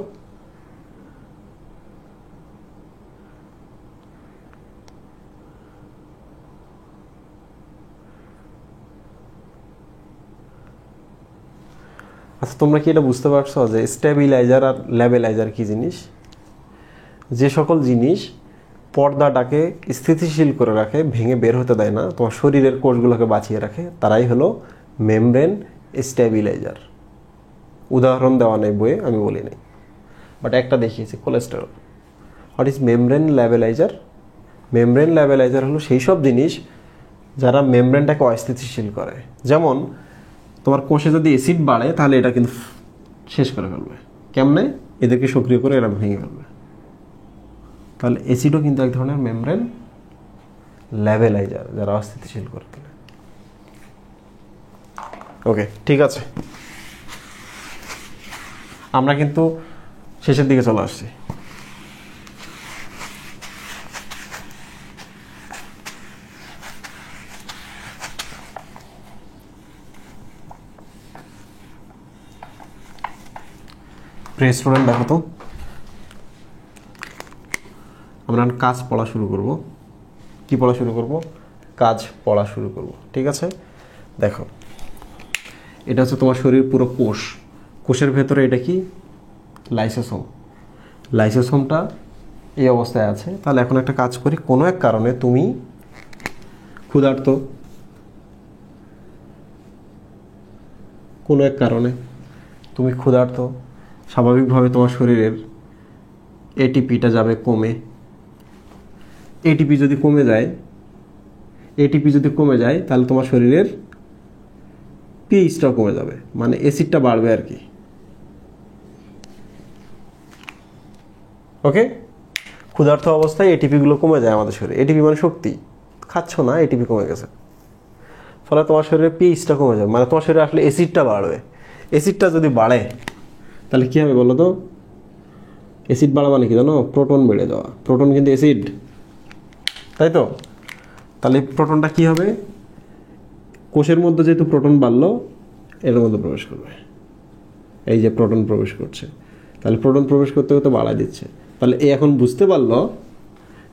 Speaker 1: আচ্ছা, তোমরা কি এটা বুঝতে পারছো যে স্টেবিলাইজার আর লেবেলাইজার কি জিনিস? যে সকল জিনিস পর্দাটাকে স্থিতিশীল করে রাখে, ভেঙে বের হতে দেয় না, তোমার শরীরের কোষগুলোকে বাঁচিয়ে রাখে, তারাই হলো মেমব্রেন স্টেবিলাইজার। উদাহরণ দেওয়া নেই বইয়ে, আমি বলি নাই, বাট একটা দেখিয়েছি, cholesterol. What is membrane labiliser? Membrane labiliser হলো সেই সব জিনিস যারা মেমব্রেনটাকে অস্থিতিশীল করে। যেমন তোমার কোষে যদি অ্যাসিড বাড়ে তাহলে এটা কিন্তু শেষ করে ফেলবে। কেমনে? এদেরকে সক্রিয় করে এরা ভেঙে ফেলবে। তাহলে অ্যাসিডও কিন্তু এক ধরনের মেমব্রেন লেবেলাইজার, যারা অস্থিতিশীল করে তোলে। ওকে, ঠিক আছে, আমরা কিন্তু শেষের দিকে চলে আসছি। প্রিয় স্টুডেন্ট, দেখো তো, আমরা কাজ পড়া শুরু করব। কি পড়া শুরু করব? কাজ পড়া শুরু করব। ঠিক আছে, দেখো, এটা হচ্ছে তোমার শরীর পুরো কোষ। কোষের ভেতরে এটা কি? লাইসোসোম। লাইসোসোমটা এই অবস্থায় আছে। তাহলে এখন একটা কাজ করি, কোনো এক কারণে তুমি ক্ষুধার্ত, কোনো এক কারণে তুমি ক্ষুধার্ত, স্বাভাবিকভাবে তোমার শরীরের এটিপিটা যাবে কমে। এটিপি যদি কমে যায় তাহলে তোমার শরীরের পিএইচটাও কমে যাবে, মানে অ্যাসিডটা বাড়বে আর কি। ওকে, ক্ষুধার্ত অবস্থায় এটিপিগুলো কমে যায় আমাদের শরীরে। এটিপি মানে শক্তি, খাচ্ছ না, এটিপি কমে গেছে, ফলে তোমার শরীরের পিএইচটা কমে যাবে, মানে তোমার শরীরে আসলে অ্যাসিডটা বাড়বে। অ্যাসিডটা যদি বাড়ে তাহলে কী হবে বলো তো? অ্যাসিড বাড়া মানে কি জানো? প্রোটন বেড়ে যাওয়া। প্রোটন কিন্তু অ্যাসিড, তাই তো? তাহলে প্রোটনটা কি হবে? কোষের মধ্যে যেহেতু প্রোটন বাড়লো, এর মধ্যে প্রবেশ করবে। এই যে প্রোটন প্রবেশ করছে, তাহলে প্রোটন প্রবেশ করতে করতে বাড়ায় দিচ্ছে। তাহলে এ এখন বুঝতে পারলো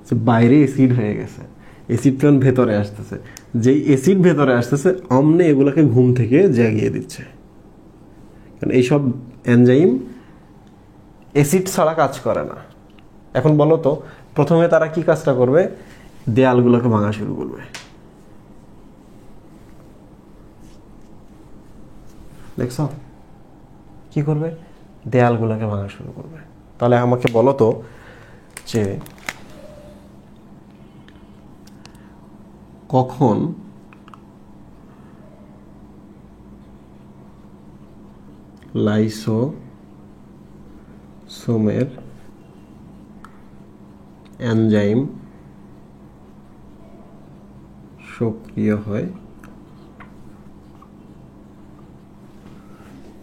Speaker 1: যে বাইরে অ্যাসিড হয়ে গেছে, অ্যাসিড প্রাণ ভেতরে আসতেছে। যেই অ্যাসিড ভেতরে আসতেছে অমনে এগুলোকে ঘুম থেকে জাগিয়ে দিচ্ছে, কারণ এইসব এনজাইম অ্যাসিড ছাড়া কাজ করে না। এখন বলো তো, প্রথমে তারা কি কাজটা করবে? দেয়ালগুলোকে ভাঙা শুরু করবে। দেখছো কি করবে? দেয়ালগুলোকে ভাঙা শুরু করবে। তাহলে আমাকে বলো তো যে কখন লাইসোসোমের এনজাইম সক্রিয় হয়?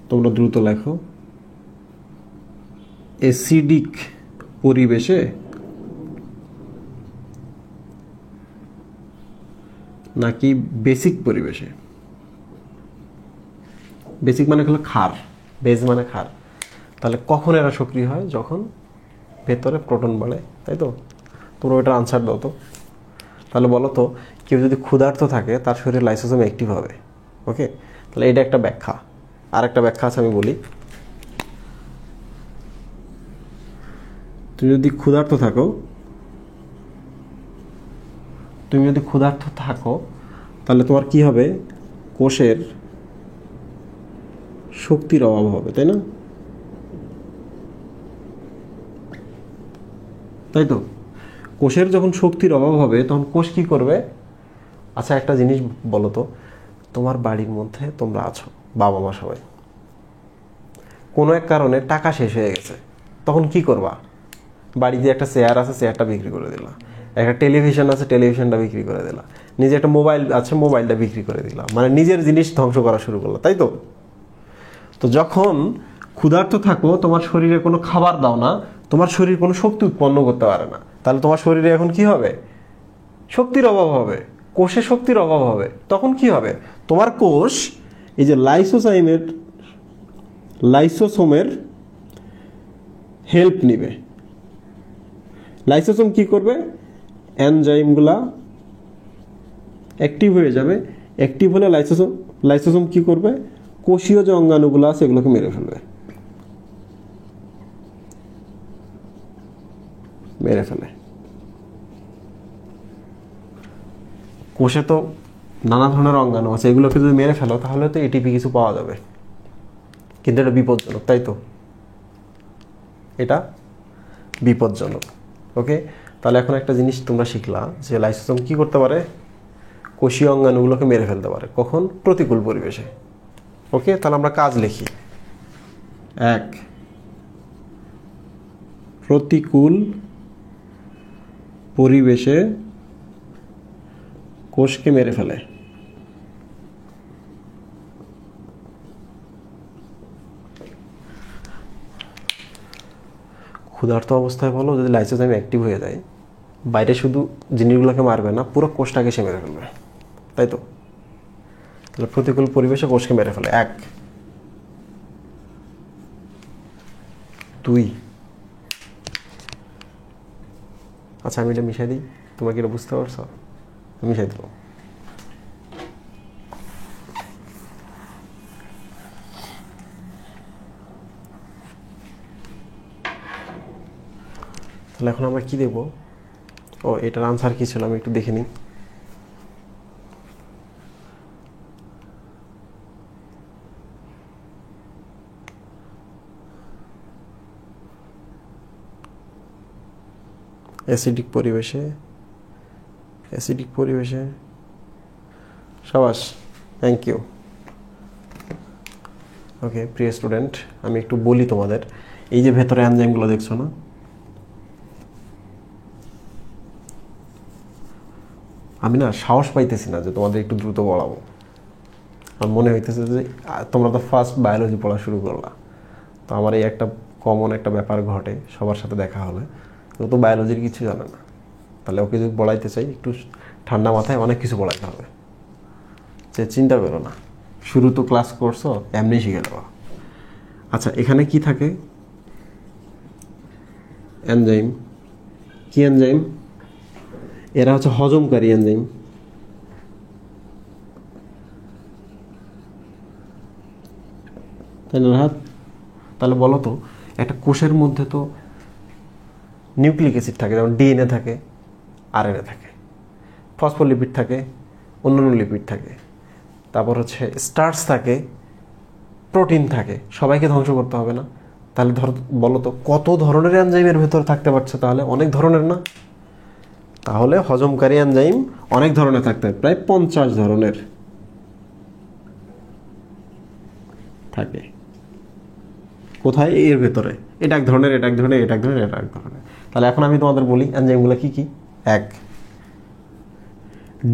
Speaker 1: তোমরা দ্রুত লেখো। অ্যাসিডিক পরিবেশে নাকি বেসিক পরিবেশে? বেসিক মানে হলো ক্ষার, বেজ মানে ক্ষার। তাহলে কখন এরা সক্রিয় হয়? যখন ভেতরে প্রোটন বাড়ে, তাই তো? তোমরা ওইটার আনসার দাও তো। তাহলে বলো তো, কেউ যদি ক্ষুধার্ত থাকে তার শরীরে লাইসোসোম অ্যাক্টিভ হবে। ওকে, তাহলে এটা একটা ব্যাখ্যা। আর একটা ব্যাখ্যা আছে, আমি বলি। তুমি যদি ক্ষুধার্ত থাকো তাহলে তোমার কি হবে? কোষের শক্তির অভাব হবে, তাই না? তাই তো? কোষের যখন শক্তির অভাব হবে তখন কোষ কি করবে? আচ্ছা, একটা জিনিস বলো তো, তোমার বাড়ির মধ্যে তোমরা আছো, বাবা মা সবাই, কোনো এক কারণে টাকা শেষ হয়ে গেছে, তখন কি করবা? বাড়িতে একটা চেয়ার আছে, চেয়ারটা বিক্রি করে দিলা। একটা টেলিভিশন আছে, টেলিভিশনটা বিক্রি করে দিলা। নিজে একটা মোবাইল আছে, মোবাইলটা বিক্রি করে দিলা। মানে নিজের জিনিস ধ্বংস করা শুরু করলো, তাই তো? তো যখন ক্ষুধার্ত থাকো, তোমার শরীরে কোনো খাবার দাও না, তোমার শরীর কোনো শক্তি উৎপন্ন করতে পারে না, তাহলে তোমার শরীরে এখন কি হবে? শক্তির অভাব হবে, কোষে শক্তির অভাব হবে। তখন কি হবে? তোমার কোষ এই যে লাইসোসোমের হেল্প নিবে। লাইসোসোম কি করবে? এনজাইমগুলা অ্যাক্টিভ হয়ে যাবে। অ্যাক্টিভ হলে লাইসোসোম কি করবে? কোষীয় যে অঙ্গাণুগুলো আছে এগুলোকে মেরে ফেলে। কোষে তো নানা ধরনের অঙ্গাণু আছে, এগুলোকে যদি মেরে ফেলো তাহলে তো এটিপি কিছু পাওয়া যাবে, কিন্তু এটা বিপজ্জনক, তাই তো? এটা বিপজ্জনক। ওকে, তাহলে এখন একটা জিনিস তোমরা শিখলা যে লাইসোসোম কি করতে পারে? কোষীয় অঙ্গাণুগুলোকে মেরে ফেলতে পারে। কখন? প্রতিকূল পরিবেশে। ওকে, তাহলে আমরা কাজ লিখি। 1, প্রতিকূল পরিবেশে কোষকে মেরে ফেলে। ক্ষুধার্ত অবস্থায় বলো, যদি লাইসোসোম অ্যাক্টিভ হয়ে যায়, বাইরে শুধু জিনিসগুলোকে মারবে না, পুরো কোষটাকে সে মেরে ফেলবে, তাই তো? তাহলে প্রতিকূল পরিবেশে কোষকে মেরে ফেলে। 1, 2। আচ্ছা, আমি এটা মিশাই দিই, তোমরা কি এটা বুঝতে পারছো? মিশাই দিল। তাহলে এখন আমরা কি দেব? ও, এটার আনসার কি ছিল আমি একটু দেখে নিই। অ্যাসিডিক পরিবেশে সাবাস, থ্যাংক ইউ। ওকে প্রিয় স্টুডেন্ট, আমি একটু বলি তোমাদের। এই যে ভেতরে এনজাইমগুলো দেখছো না, আমি না সাহস পাইতেছি না যে তোমাদের একটু দ্রুত পড়াবো। আমার মনে হইতেছে যে তোমরা তো ফার্স্ট বায়োলজি পড়া শুরু করলা, তো আমার এই একটা কমন একটা ব্যাপার ঘটে, সবার সাথে দেখা হলে ও তো বায়োলজির কিছু জানে না, তাহলে ওকে যদি পড়াইতে চাই একটু ঠান্ডা মাথায় অনেক কিছু পড়াইতে হবে। যে চিন্তা করো না, শুরু তো ক্লাস করছো, এমনি শিখে নেওয়া। আচ্ছা, এখানে কি থাকে? এনজাইম। কি এনজাইম? এরা হচ্ছে হজমকারী এনজাইম। তাই না রাহাত? তাহলে বলো তো, একটা কোষের মধ্যে তো নিউক্লিক অ্যাসিড থাকে, যেমন ডিএনএ থাকে, আরএনএ থাকে, ফসফোলিপিড থাকে, অন্যান্য লিপিড থাকে, তারপর হচ্ছে স্টার্চ থাকে, প্রোটিন থাকে। সবাইকে ধ্বংস করতে হবে না? তাহলে বলো তো কত ধরনের এনজাইমের ভেতর থাকতে পারছে? তাহলে অনেক ধরনের না? তাহলে হজমকারী এনজাইম অনেক ধরনের থাকতে হবে, প্রায় 50 ধরনের থাকে। কোথায়? এর ভেতরে। এটা এক ধরনের, এটা এক ধরনের, এটা এক ধরনের, এটা এক ধরনের। তাহলে এখন আমি তোমাদের বলি এনজাইমগুলো কি কি। 1,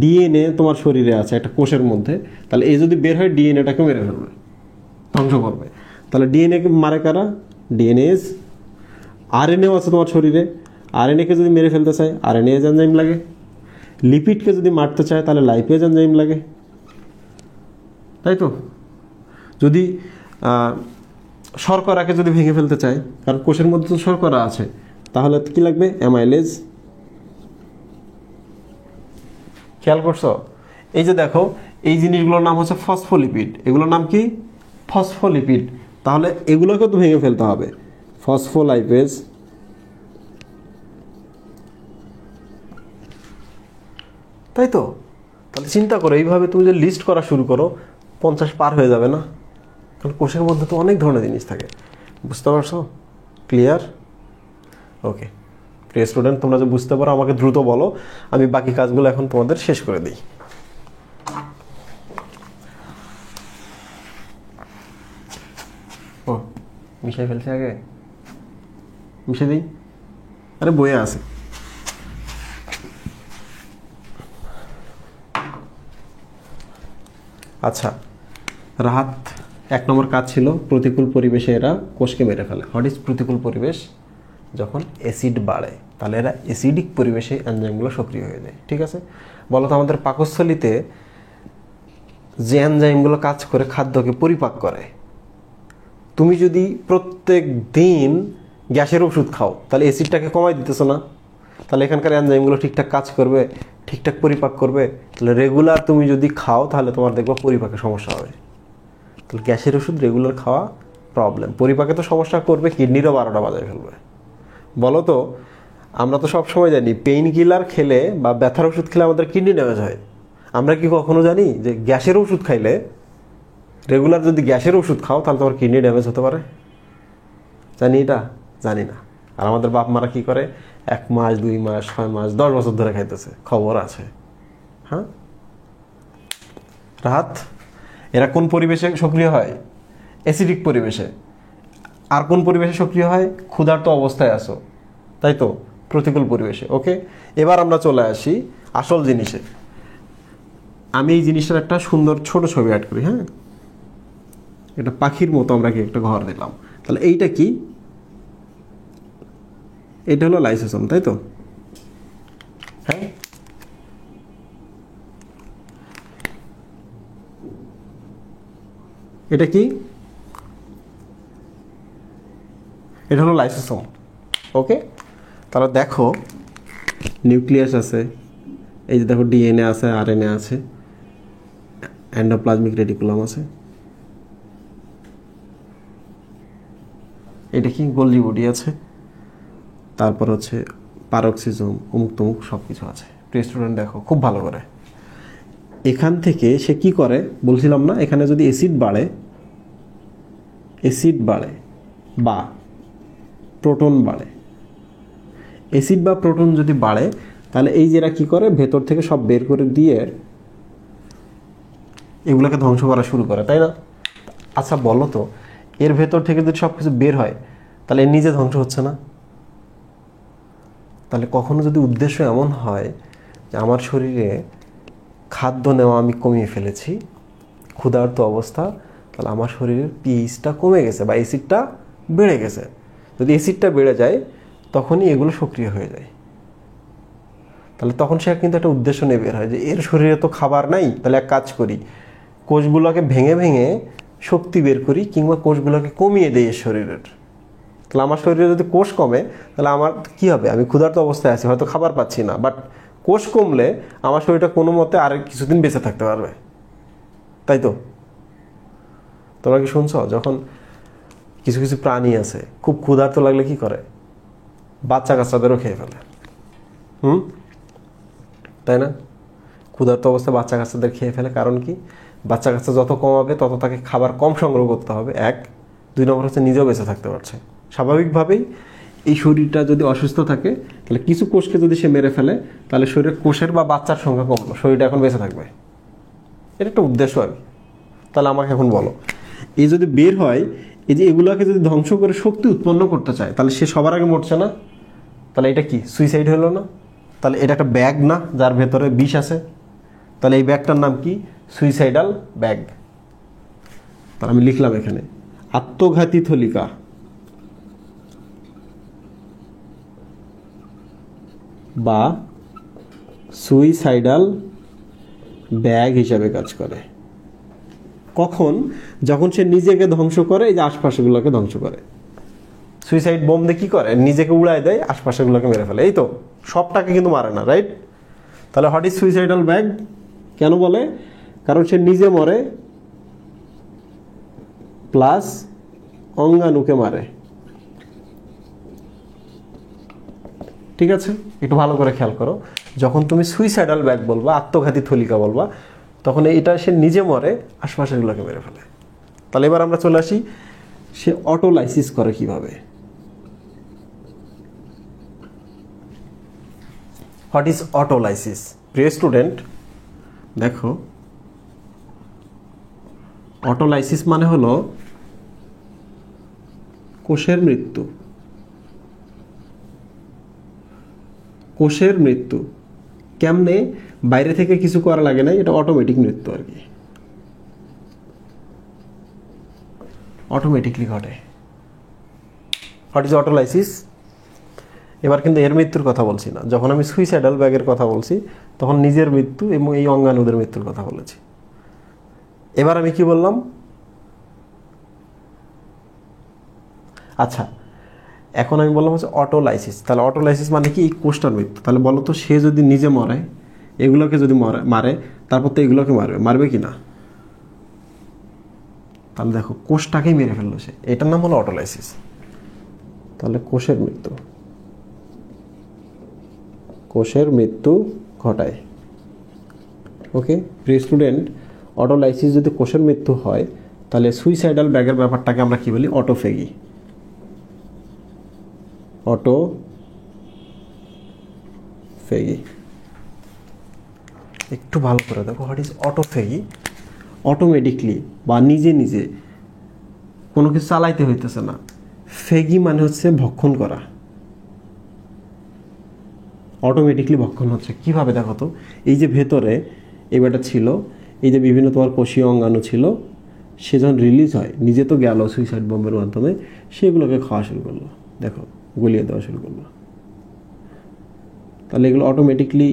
Speaker 1: ডিএনএ তোমার শরীরে আছে একটা কোষের মধ্যে, তাহলে এই যদি বের হয় ডিএনএটাকে মেরে ফেলবে, ধ্বংস করবে। তাহলে ডিএনএকে মারে কারা? ডিএনএস। আরএনএও আছে তোমার শরীরে, আরএনএকে যদি মেরে ফেলতে চায় আরএনএজ এনজাইম লাগে। লিপিডকে যদি মারতে চায় তাহলে লাইপেজ এনজাইম লাগে, তাই তো? যদি শর্করাকে যদি ভেঙে ফেলতে চাই, কারণ কোষের মধ্যে তো শর্করা আছে, তাহলে কি লাগবে? অ্যামাইলেজ। খেয়াল করছো? এই যে দেখো, এই জিনিসগুলোর নাম হচ্ছে ফসফোলিপিড, এগুলোর নাম কি? ফসফোলিপিড। তাহলে এগুলোকে তো ভেঙে ফেলতে হবে, ফসফোলাইপেজ। তাই তো? তাহলে চিন্তা করো, এইভাবে তুমি যে লিস্ট করা শুরু করো, 50 পার হয়ে যাবে না? কারণ কোষের মধ্যে তো অনেক ধরনের জিনিস থাকে। বুঝতে পারছো? ক্লিয়ার? ওকে প্রিয় স্টুডেন্ট, তোমরা যে বুঝতে পারো আমাকে দ্রুত বলো, আমি বাকি কাজগুলো এখন তোমাদের শেষ করে দিই। ও মিশাই ফেলছে, আগে মিশে দিই। আরে বইয়ে আছে। আচ্ছা, রাহাত 1 নম্বর কাজ ছিল প্রতিকূল পরিবেশে এরা কোষকে মেরে ফেলে। হোয়াট ইজ প্রতিকূল পরিবেশ? যখন অ্যাসিড বাড়ে, তাহলে এরা অ্যাসিডিক পরিবেশে এনজাইমগুলো সক্রিয় হয়ে যায়। ঠিক আছে, বলো তো আমাদের পাকস্থলীতে যে এনজাইমগুলো কাজ করে খাদ্যকে পরিপাক করে, তুমি যদি প্রত্যেক দিন গ্যাসের ওষুধ খাও, তাহলে অ্যাসিডটাকে কমাই দিতেছো না? তাহলে এখানকার এনজাইমগুলো ঠিকঠাক কাজ করবে, ঠিকঠাক পরিপাক করবে? তাহলে রেগুলার তুমি যদি খাও, তাহলে তোমার দেখবা পরিপাকে সমস্যা হবে। তাহলে গ্যাসের ওষুধ রেগুলার খাওয়া প্রবলেম। পরিপাকে তো সমস্যা করবে, কিডনিরও 12টা বাজায় ফেলবে। বলো তো, আমরা তো সব সময় জানি পেইন কিলার খেলে বা ব্যথার ওষুধ খেলে আমাদের কিডনি ড্যামেজ হয়। আমরা কি কখনো জানি যে গ্যাসের ওষুধ খাইলে, রেগুলার যদি গ্যাসের ওষুধ খাও, তাহলে তোমার কিডনি ড্যামেজ হতে পারে? জানি এটা? জানি না। আর আমাদের বাপ মারা কি করে? 1 মাস 2 মাস 6 মাস 10 বছর ধরে খাইতেছে, খবর আছে। হ্যাঁ রাহাত, এরা কোন পরিবেশে সক্রিয় হয়? অ্যাসিডিক পরিবেশে। আর কোন পরিবেশে সক্রিয় হয়? ক্ষুধার্ত অবস্থায় আসো, তাই তো? প্রতিকূল পরিবেশে। ওকে, এবার আমরা চলে আসি আসল জিনিসে। আমি এই জিনিসটার একটা সুন্দর ছোট ছবি অ্যাড করি। হ্যাঁ, এটা পাখির মতো আমরা কি একটা ঘর দিলাম। তাহলে এইটা কি? এটা হলো লাইসোসোম, তাই তো? হ্যাঁ, এটা কি? এটা হলো লাইসোসোম। ওকে, তাহলে দেখো নিউক্লিয়াস আছে, এই যে দেখো ডিএনএ আছে, আরএনএ আছে, এন্ডোপ্লাজমিক রেটিকুলাম আছে, এটা কি? গোলজি বডি আছে, তারপর হচ্ছে পারক্সিজম, অমুক তমুক সব কিছু আছে। প্রিয় স্টুডেন্ট দেখো খুব ভালো করে, এখান থেকে সে কি করে বলছিলাম না, এখানে যদি অ্যাসিড বাড়ে বা প্রোটন বাড়ে, অ্যাসিড বা প্রোটন যদি বাড়ে, তাহলে এই যেটা কি করে, ভেতর থেকে সব বের করে দিয়ে এগুলোকে ধ্বংস করা শুরু করে, তাই না? আচ্ছা বলো তো, এর ভেতর থেকে যদি সব কিছু বের হয়, তাহলে এর নিজে ধ্বংস হচ্ছে না? তাহলে কখনো যদি উদ্দেশ্য এমন হয় যে আমার শরীরে খাদ্য নেওয়া আমি কমিয়ে ফেলেছি, ক্ষুধার্ত অবস্থা, তাহলে আমার শরীরের পিএইচটা কমে গেছে বা অ্যাসিডটা বেড়ে গেছে। যদি অ্যাসিডটা বেড়ে যায়, তখনই এগুলো সক্রিয় হয়ে যায়। তাহলে তখন সে কিন্তু একটা উদ্দেশ্য নিয়ে বের হয় যে এর শরীরে তো খাবার নাই, তাহলে এক কাজ করি, কোষগুলোকে ভেঙে ভেঙে শক্তি বের করি, কিংবা কোষগুলোকে কমিয়ে দেই এর শরীরের। তাহলে আমার শরীরে যদি কোষ কমে, তাহলে আমার কি হবে? আমি ক্ষুধার্ত অবস্থায় আছি, হয়তো খাবার পাচ্ছি না, বাট কোষ কমলে আমার শরীরটা কোনো মতে আর কিছুদিন বেঁচে থাকতে পারবে, তাই তো? তোমরা কি শুনছো? যখন কিছু কিছু প্রাণী আছে খুব ক্ষুধার্ত লাগলে কি করে? বাচ্চা কাচ্চাদেরও খেয়ে ফেলে। তাই না? ক্ষুধার্ত অবস্থায় বাচ্চা কাচ্চাদের খেয়ে ফেলে। কারণ কি? বাচ্চা কাচ্চা যত কমাবে, তত তাকে খাবার কম সংগ্রহ করতে হবে, 1। 2 নম্বর হচ্ছে নিজেও বেঁচে থাকতে পারছে। স্বাভাবিকভাবেই এই শরীরটা যদি অসুস্থ থাকে, তাহলে কিছু কোষকে যদি সে মেরে ফেলে, তাহলে শরীরের কোষের বা বাচ্চার সংখ্যা কমলো, শরীরটা এখন বেঁচে থাকবে। এটা একটা উদ্দেশ্য আর কি। তাহলে আমাকে এখন বলো, এই যদি বের হয়, এই যে এগুলোকে যদি ধ্বংস করে শক্তি উৎপন্ন করতে চায়, তাহলে সে সবার আগে মরছে না? তাহলে এটা কি? সুইসাইড হলো না? তাহলে এটা একটা ব্যাগ না, যার ভেতরে বিষ আছে? তাহলে এই ব্যাগটার নাম কি? Suicidal bag. তাহলে আমি লিখলাম এখানে আত্মঘাতী থলিকা বা সুইসাইডাল ব্যাগ হিসাবে কাজ করে। কখন? যখন সে নিজেকে ধ্বংস করে, এই যে আশপাশেগুলোকে ধ্বংস করে। সুইসাইড বোম দিয়ে কি করে? নিজেকে উড়ায় দেয়, আশপাশেগুলোকে মেরে ফেলে। এই তো, সবটাকে কিন্তু মারে না, রাইট? তাহলে হোয়াট ইজ সুইসাইডাল ব্যাগ কেন বলে? কারণ সে নিজে মরে প্লাস অঙ্গাণুকে মারে। ঠিক আছে, একটু ভালো করে খেয়াল করো। যখন তুমি সুইসাইডাল ব্যাগ বলবা, আত্মঘাতী থলিকা বলবা, তখন এটা সে নিজে মরে, আশপাশেগুলোকে মেরে ফেলে। তাহলে এবার আমরা চলে আসি, সে অটোলাইসিস করে কিভাবে। What is autolysis? প্রিয় স্টুডেন্ট, দেখো, অটোলাইসিস মানে হলো কোষের মৃত্যু। কোষের মৃত্যু কেমনে? বাইরে থেকে কিছু করা লাগে না, এটা অটোমেটিক মৃত্যু আর কি, অটোমেটিকলি ঘটে। What is autolysis? এবার কিন্তু এর মৃত্যুর কথা বলছি না। যখন আমি সুইসাইডাল ব্যাগের কথা বলছি, তখন নিজের মৃত্যু এবং এই অঙ্গাণুদের মৃত্যুর কথা বলেছি। এবার আমি কি বললাম? আচ্ছা, এখন আমি বললাম হচ্ছে অটোলাইসিস। তাহলে অটোলাইসিস মানে কি? এই কোষটার মৃত্যু। তাহলে বলো তো, সে যদি নিজে মরে, এগুলোকে যদি মারে, তারপর তো এগুলোকে মারবে কি না? তাহলে দেখো, কোষটাকেই মেরে ফেললো সে, এটার নাম হলো অটোলাইসিস। তাহলে কোষের মৃত্যু, কোষের মৃত্যু ঘটায়। ওকে প্রিয় স্টুডেন্ট, অটোলাইসিস যদি কোষের মৃত্যু হয়, তাহলে সুইসাইডাল ব্যাগের ব্যাপারটাকে আমরা কি বলি? অটোফেগি। অটোফেগি, একটু ভালো করে দেখো, হোয়াট ইজ অটোফেগি? অটোমেটিকলি বা নিজে নিজে কোনো কিছু চালাইতে হইতেছে না। ফেগি মানে হচ্ছে ভক্ষণ করা, অটোমেটিকলি ভক্ষণ হচ্ছে। কিভাবে দেখো তো, এই যে ভেতরে এবারটা ছিল, এই যে বিভিন্ন তোমার কোষীয় অঙ্গাণু ছিল, সে যখন রিলিজ হয়, নিজে তো গেল সুইসাইড বোমের মাধ্যমে, সেগুলোকে খাওয়া শুরু করলো, দেখো গলিয়ে দেওয়া শুরু করলো। তাহলে এগুলো অটোমেটিকলি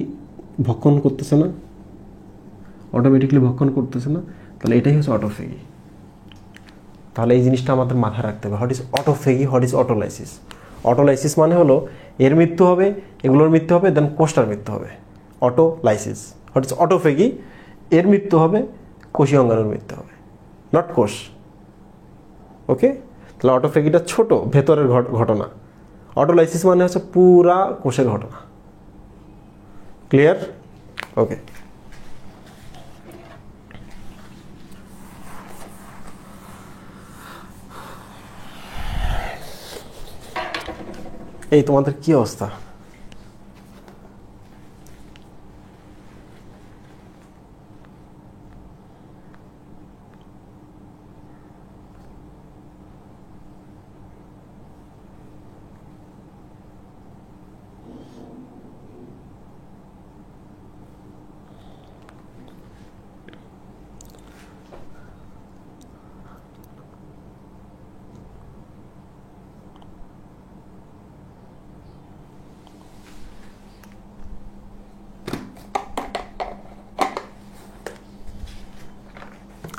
Speaker 1: ভক্ষণ করতেছে না, অটোমেটিকলি ভক্ষণ করতেছে না। তাহলে এটাই হচ্ছে অটোফেগি। তাহলে এই জিনিসটা আমাদের মাথায় রাখতে হবে, what is autophagy, what is autolysis. Autolysis মানে হলো এর মৃত্যু হবে, এগুলোর মৃত্যু হবে, দেন কোষটার মৃত্যু হবে, অটোলাইসিস। What is autophagy? এর মৃত্যু হবে, কোষীয় অঙ্গাণুর মৃত্যু হবে, নট কোষ। ওকে, তাহলে অটোফেগিটা ছোট ভেতরের ঘটনা, অটোলাইসিস মানে হচ্ছে পুরা কোষের ঘটনা। ক্লিয়ার? ওকে, এই তোমাদের কি অবস্থা?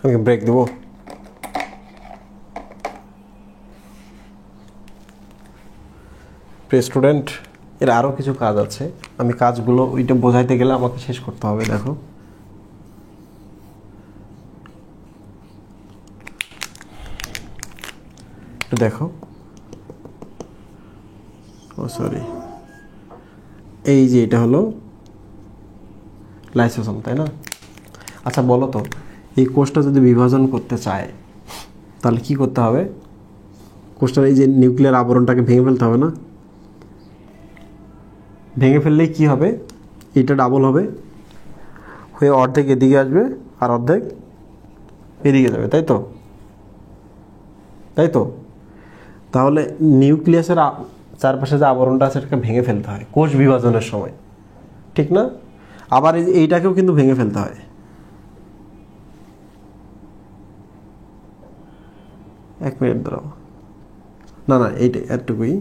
Speaker 1: আমি ব্রেক দেবো। প্রিয় স্টুডেন্ট, এর আরও কিছু কাজ আছে, আমি কাজগুলো ওইটা বোঝাইতে গেলে আমাকে শেষ করতে হবে। দেখো, একটু দেখো, ও সরি, এই যে এটা হলো লাইসোসোম, তাই না? আচ্ছা বলো তো, এই কোষটা যদি বিভাজন করতে চায়, তাহলে কি করতে হবে? কোষটার এই যে নিউক্লিয়ার আবরণটাকে ভেঙে ফেলতে হবে না? ভেঙে ফেললেই কি হবে? এটা ডাবল হবে, হয়ে অর্ধেক এদিকে আসবে আর অর্ধেক এদিকে যাবে, তাই তো? তাই তো? তাহলে নিউক্লিয়াসের চারপাশে যে আবরণটা আছে এটাকে ভেঙে ফেলতে হয় কোষ বিভাজনের সময়, ঠিক না? আবার এইটাকেও কিন্তু ভেঙে ফেলতে হয়। এক মিনিট দাঁড়াও, না না, এইটা এতটুকুই,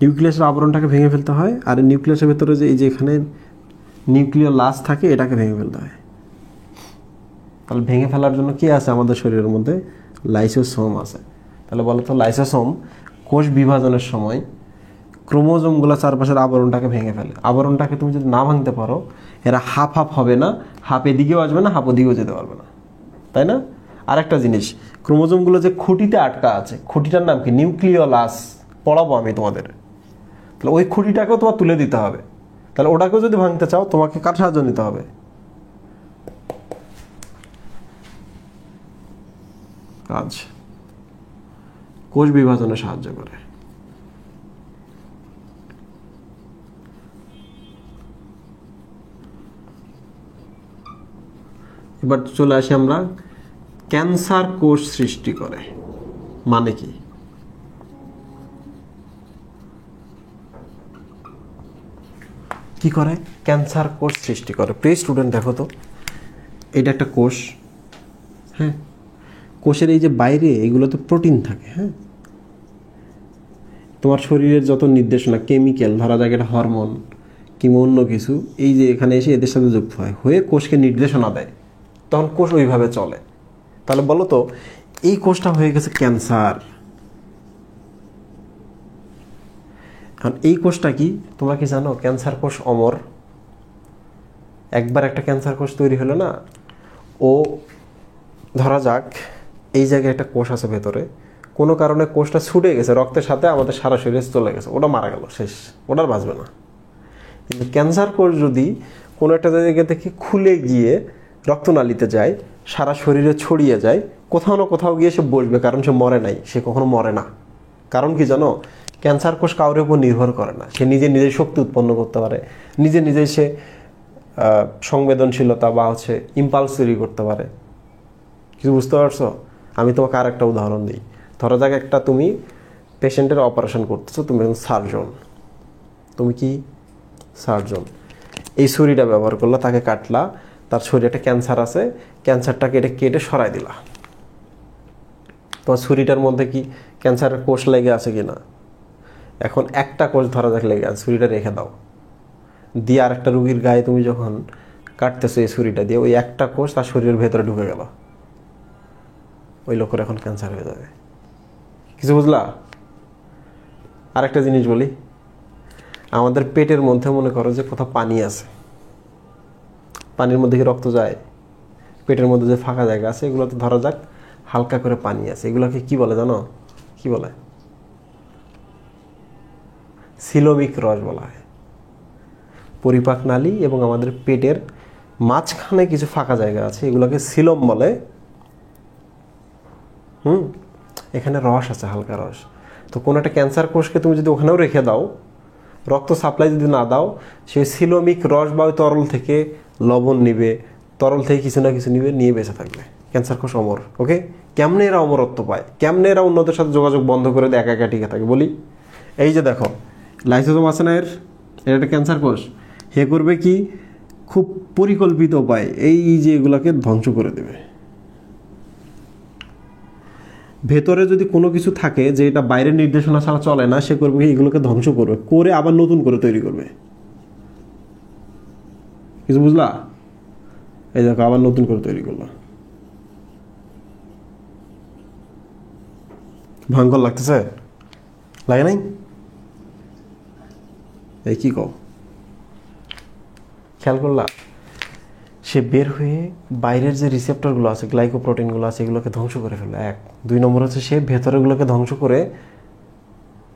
Speaker 1: নিউক্লিয়াসের আবরণটাকে ভেঙে ফেলতে হয়, আর নিউক্লিয়াসের ভেতরে যে এই যে এখানে নিউক্লিয়ার লাস থাকে, এটাকে ভেঙে ফেলতে হয়। তাহলে ভেঙে ফেলার জন্য কি আছে আমাদের শরীরের মধ্যে? লাইসোসোম আছে। তাহলে বলো তো, লাইসোসোম কোষ বিভাজনের সময় ক্রোমোজোমগুলো চারপাশের আবরণটাকে ভেঙে ফেলে। আবরণটাকে তুমি যদি না ভাঙতে পারো, এরা হাফ হাফ হবে না, হাফ এদিকেও আসবে না, হাফ ওদিকেও যেতে পারবে না, তাই না? আরেকটা জিনিস, ক্রোমোজোমগুলো যে খুঁটিতে আটকা আছে, খুঁটিটার নাম কি? নিউক্লিওলাস। পড়াবো আমি তোমাদের। তাহলে ওই খুঁটিটাকেও তোমার তুলে দিতে হবে। তাহলে ওটাকেও যদি ভাঙতে চাও, তোমাকে কার সাহায্য নিতে হবে? কাজ কোষ বিভাজনে সাহায্য করে। এবার চলে আসি আমরা, ক্যান্সার কোষ সৃষ্টি করে মানে কি? কি করে? ক্যান্সার কোষ সৃষ্টি করে। প্লিজ স্টুডেন্ট দেখো তো, এটা একটা কোষ, হ্যাঁ, কোষের এই যে বাইরে এগুলোতে প্রোটিন থাকে, হ্যাঁ, তোমার শরীরের যত নির্দেশনা, কেমিক্যাল, ধরা যাক এটা হরমোন কিংবা অন্য কিছু, এই যে এখানে এসে এদের সাথে যুক্ত হয়, হয়ে কোষকে নির্দেশনা দেয়, তখন কোষ ওইভাবে চলে। তাহলে বলো তো, এই কোষটা হয়ে গেছে ক্যান্সার। এখন এই কোষটা কি তোমরা কি জানো? ক্যান্সার কোষ অমর। একবার একটা ক্যান্সার কোষ তৈরি হলো না, ও ধরা যাক এই জায়গায় একটা কোষ আছে ভেতরে, কোনো কারণে কোষটা ছুটে গেছে, রক্তের সাথে আমাদের সারা শরীরে চলে গেছে, ওটা মারা গেল, শেষ, ওটা আর বাঁচবে না। কিন্তু ক্যান্সার কোষ যদি কোনো একটা জায়গা থেকে খুলে গিয়ে রক্তনালীতে যায়, সারা শরীরে ছড়িয়ে যায়, কোথাও না কোথাও গিয়ে সে বসবে, কারণ সে মরে নাই, সে কখনো মরে না। কারণ কি জানো? ক্যান্সার কোষ কারোর উপর নির্ভর করে না, সে নিজে নিজেই শক্তি উৎপন্ন করতে পারে, নিজে নিজেই সে সংবেদনশীলতা বা ইম্পালস তৈরি করতে পারে। কিছু বুঝতে পারছো? আমি তোমাকে আর একটা উদাহরণ দিই। ধরা যাক একটা তুমি পেশেন্টের অপারেশন করতেছো, তুমি এখন সার্জন। তুমি কি সার্জন? এই ছুরিটা ব্যবহার করলা, তাকে কাটলা, তার শরীরে একটা ক্যান্সার আছে, ক্যান্সারটাকে এটা কেটে সরাই দিলা। তোমার ছুরিটার মধ্যে কি ক্যান্সারের কোষ লেগে আছে কিনা? এখন একটা কোষ ধরা যাক লেগে আছে, ছুরিটা রেখে দাও, দিয়ে আর একটা রুগীর গায়ে তুমি যখন কাটতেছো এই ছুরিটা দিয়ে, ওই একটা কোষ তার শরীরের ভেতরে ঢুকে গেল, ওই লোকের এখন ক্যান্সার হয়ে যাবে। কিছু বুঝলা? আরেকটা জিনিস বলি, আমাদের পেটের মধ্যে মনে করো যে কোথাও পানি আছে, পানির মধ্যে কি রক্ত যায়? পেটের মধ্যে যে ফাঁকা জায়গা আছে, এগুলোতে ধরা যাক হালকা করে পানি আছে, এগুলোকে কি বলে জানো? কি বলে? সিলোমিক রস বলা হয়। পরিপাক নালী এবং আমাদের পেটের মাঝখানে কিছু ফাঁকা জায়গা আছে, এগুলোকে সিলোম বলে। এখানে রস আছে, হালকা রস। তো কোনো একটা ক্যান্সার কোষকে তুমি যদি ওখানেও রেখে দাও, রক্ত সাপ্লাই যদি না দাও, সেই সিলোমিক রস বা ওই তরল থেকে লবণ নিবে, তরল থেকে কিছু না কিছু নিবে, নিয়ে বেঁচে থাকবে। ক্যান্সার কোষ অমর। ওকে, কেমনে এরা অমরত্ব পায়? কেমনে এরা অন্যদের সাথে যোগাযোগ বন্ধ করে দেয়, একা একা টিকে থাকে? বলি, এই যে দেখো লাইসোসোম আছে না, এটা একটা ক্যান্সার কোষ। হে করবে কি? খুব পরিকল্পিত উপায়, এই যে এগুলাকে ধ্বংস করে দেবে। ভেতরে যদি কোনো কিছু থাকে যে এটা বাইরের নির্দেশনা ছাড়া চলে না, সে করবে এগুলোকে ধ্বংস করবে, করে আবার নতুন করে তৈরি করবে। কিছু বুঝলা? এই দেখো, আবার নতুন করে তৈরি করলো। ভয়ঙ্কর লাগতেছে? লাগে নাই? এই কি কও? খেয়াল করলা? সে বের হয়ে বাইরের যে রিসেপ্টরগুলো আছে, গ্লাইকোপ্রোটিনগুলো আছে, এগুলোকে ধ্বংস করে ফেলে। এক, দুই নম্বর হচ্ছে সে ভেতরেগুলোকে ধ্বংস করে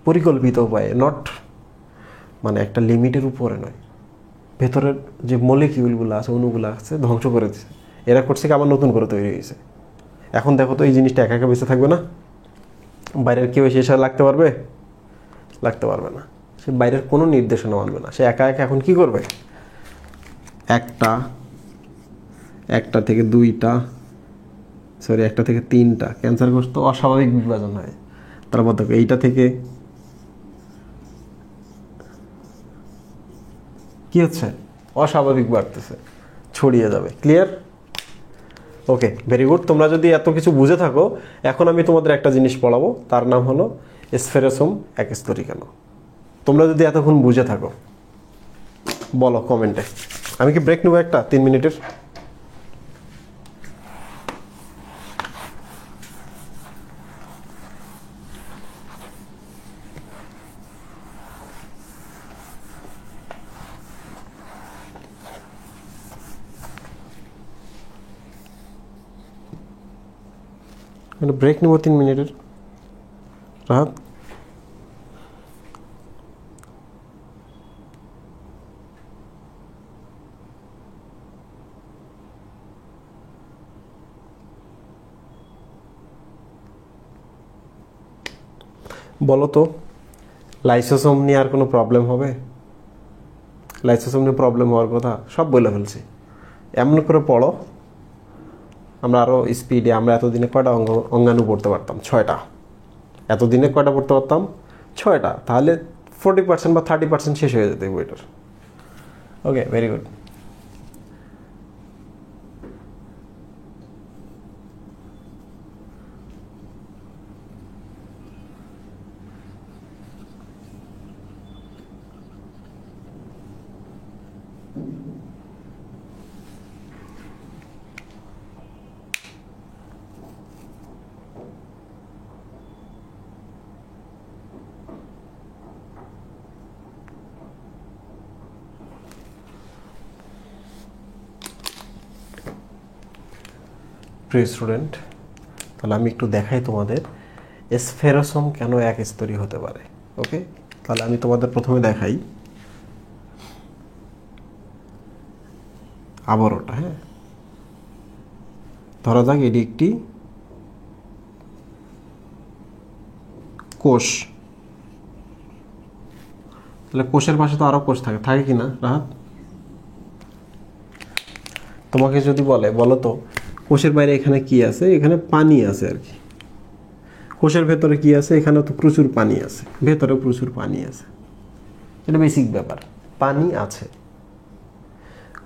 Speaker 1: পরিকল্পিত উপায়ে, নট মানে একটা লিমিটের উপরে নয়, ভেতরের যে মলিকিউলগুলো আছে, অণুগুলো আছে, ধ্বংস করে দিচ্ছে। এরা করছে কি আবার নতুন করে তৈরি হয়েছে। এখন দেখো তো, এই জিনিসটা একা একা বেঁচে থাকবে না? বাইরের কেউ এসে এসে লাগতে পারবে? লাগতে পারবে না। সে বাইরের কোনো নির্দেশনা মানবে না, সে একা একা এখন কি করবে? একটা থেকে দুইটা, সরি, একটা থেকে তিনটা ক্যান্সার কোষ তো অস্বাভাবিক বিভাজন হয়। তারপর দেখো এইটা থেকে কি হচ্ছে? অস্বাভাবিক বাড়তেছে, ছড়িয়ে যাবে। ক্লিয়ার? ওকে, ভেরি গুড। তোমরা যদি এত কিছু বুঝে থাকো, এখন আমি তোমাদের একটা জিনিস পড়াবো, তার নাম হলো স্ফেরোসোম একস্তরীকরণ। তোমরা যদি এতক্ষণ বুঝে থাকো, বলো কমেন্টে। আমি কি ব্রেক নেবো একটা 3 মিনিটের? মানে ব্রেক নেব 3 মিনিটের। রাহাত বলো তো লাইসোসোম নিয়ে আর কোনো প্রবলেম হবে? লাইসোসোম নিয়ে প্রবলেম হওয়ার কথা সব বলে ফেলছি, এমন করে পড়ো আমরা আরও স্পিডে। আমরা এতদিনে কয়টা অঙ্গাণু পড়তে পারতাম? 6টা। এতদিনে কয়টা পড়তে পারতাম? 6টা। তাহলে 40% বা 30% শেষ হয়ে যেত এই বইটার। ওকে, ভেরি গুড। প্রিয় স্টুডেন্ট, তাহলে আমি একটু দেখাই তোমাদের স্ফেরোসোম কেন এক স্তরী হতে পারে। ওকে, তাহলে আমি তোমাদের প্রথমে দেখাই আবরণটা। হ্যাঁ, ধরা যাক এটি একটি কোষ। তাহলে কোষের পাশে তো আরো কোষ থাকে, থাকে কি না রাহাত? তোমাকে যদি বলো তো কোষের বাইরে এখানে কি আছে? এখানে পানি আছে আর কি। কোষের ভেতরে কি আছে? এখানে তো প্রচুর পানি আছে, ভেতরে প্রচুর পানি আছে। এটা বেসিক ব্যাপার, পানি আছে।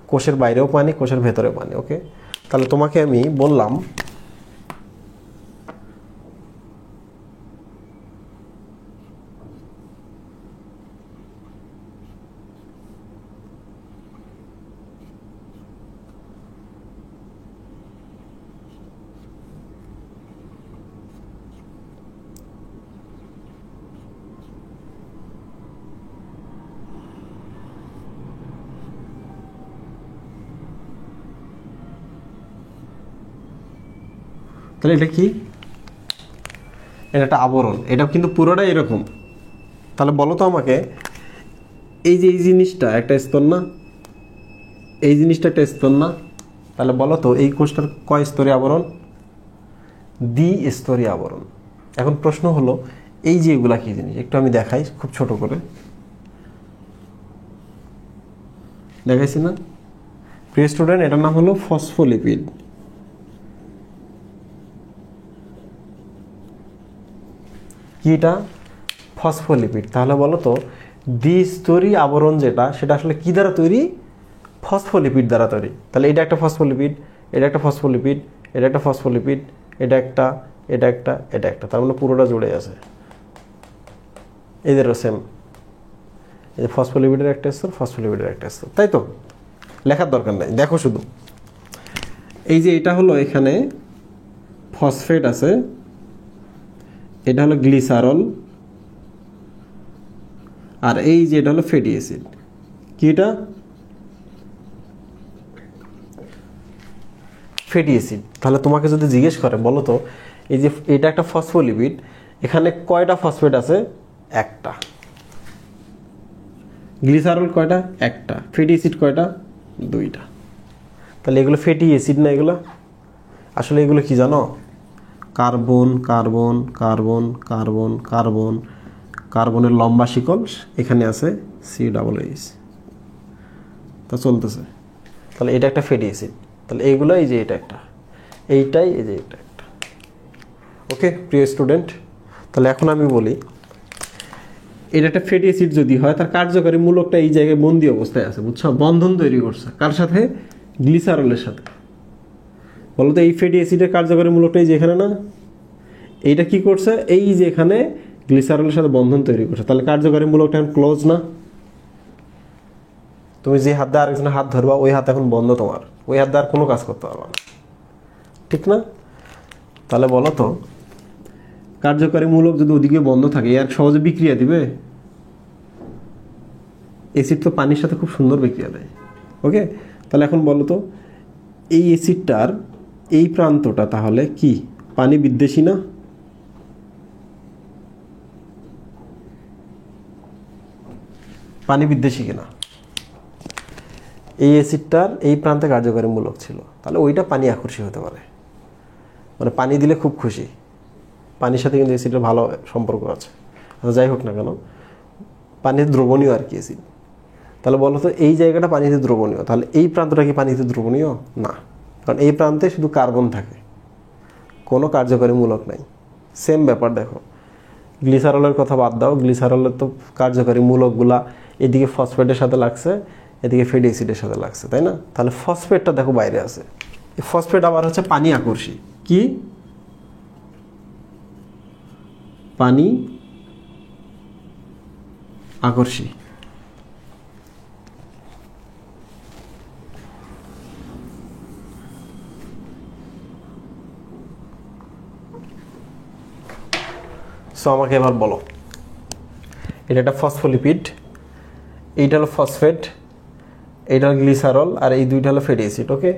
Speaker 1: কোষের বাইরেও পানি, কোষের ভেতরেও পানি। ওকে, তাহলে তোমাকে আমি বললাম তাহলে এটা কি? এটা একটা আবরণ। এটা কিন্তু পুরোটাই এরকম। তাহলে বলো তো আমাকে, এই যে এই জিনিসটা একটা স্তর না, এই জিনিসটা একটা স্তর না? তাহলে বলো তো এই কোষটার কয় স্তরীয় আবরণ? দ্বিস্তরীয় আবরণ। এখন প্রশ্ন হলো এই যে এগুলা কি জিনিস, একটু আমি দেখাই খুব ছোট করে। দেখাইছি না প্রিয় স্টুডেন্ট? এটার নাম হলো ফসফোলিপিড। কি এটা? ফসফোলিপিড। তাহলে বলো তো দ্বিস্তরীয় আবরণ যেটা, সেটা আসলে কি দ্বারা তৈরি? ফসফোলিপিড দ্বারা তৈরি। তাহলে এটা একটা ফসফোলিপিড, এটা একটা ফসফোলিপিড, এটা একটা ফসফোলিপিড, এটা একটা, এটা একটা, এটা একটা। তার মানে পুরোটা জুড়ে আছে। এদেরও সেম, এই যে ফসফোলিপিডের একটা স্তর, ফসফোলিপিডের একটা স্তর, তাই তো? লেখার দরকার নাই, দেখো শুধু। এই যে এটা হলো, এখানে ফসফেট আছে, এটা হলো গ্লিসারল, আর এই যে এটা হলো ফ্যাটি অ্যাসিড। কি এটা? Fatty acid. তাহলে তোমাকে যদি জিজ্ঞেস করে বলো তো এই যে এটা একটা ফসফোলিপিড, এখানে কয়টা ফসফেট আছে? একটা। গ্লিসারল কয়টা? একটা। ফ্যাটি অ্যাসিড কয়টা? দুইটা। তাহলে এগুলো ফ্যাটি অ্যাসিড না? এগুলো আসলে এগুলো কি জানো? Carbon, carbon, carbon, carbon, carbon, কার্বনের লম্বা শিকল, এখানে আছে COOH। তা চলতেছে। তাহলে এটা একটা ফ্যাটি অ্যাসিড। তাহলে এইগুলো, এই যে এটা একটা, এইটাই, এই যে এটা একটা। ওকে প্রিয় স্টুডেন্ট, তাহলে এখন আমি বলি এটা একটা ফ্যাটি অ্যাসিড যদি হয়, তার কার্যকারী মূলকটা এই জায়গায় বন্দি অবস্থায় আছে, বুঝছো? বন্ধন তৈরি করছে কার সাথে? গ্লিসারলের সাথে। বলতো এই ফ্যাটি অ্যাসিডের কার্যকারী মূলকটা এই যে এখানে না, এইটা কি করছে? এই যে এখানে গ্লিসারলের সাথে বন্ধন তৈরি করছে। তাহলে কার্যকারী মূলকটা এখন ক্লোজ না? তুমি যে হাত দিয়ে আরেকজনের হাত ধরবা, ওই হাত এখন বন্ধ তোমার, ওই হাত দিয়ে আর কোনো কাজ করতে পারবা না, ঠিক না? তাহলে বলো তো কার্যকারী মূলক যদি ওদিকে বন্ধ থাকে, এর সহজে বিক্রিয়া দিবে? অ্যাসিড তো পানির সাথে খুব সুন্দর বিক্রিয়া দেয়। ওকে, তাহলে এখন বলো তো এই অ্যাসিডটার এই প্রান্তটা তাহলে কি? পানি বিদ্বেষী না? পানি বিদ্বেষী কিনা? এই অ্যাসিডটার এই প্রান্তে কার্যকরী মূলক ছিল, তাহলে ওইটা পানি আকর্ষী হতে পারে। মানে পানি দিলে খুব খুশি, পানির সাথে কিন্তু অ্যাসিডের ভালো সম্পর্ক আছে। যাই হোক না কেন, পানিতে দ্রবণীয় আর কি অ্যাসিড। তাহলে বলো তো এই জায়গাটা পানিতে দ্রবণীয়, তাহলে এই প্রান্তটা কি পানিতে দ্রবণীয় না? কারণ এই প্রান্তে শুধু কার্বন থাকে, কোনো কার্যকরী মূলক নাই। সেম ব্যাপার দেখো, গ্লিসারলের কথা বাদ দাও, গ্লিসারলের তো কার্যকরী মূলকগুলা এদিকে ফসফেটের সাথে লাগছে, এদিকে ফ্যাটি অ্যাসিডের সাথে লাগছে, তাই না? তাহলে ফসফেটটা দেখো বাইরে আছে। এই ফসফেট আবার হচ্ছে পানি আকর্ষী। কি? পানি আকর্ষী। সো আমাকে এবার বলো, এটা একটা ফসফোলিপিড, এইটা হলো ফসফেট, এইটা হলো গ্লিসারল, আর এই দুইটা হলো ফ্যাটি অ্যাসিড। ওকে,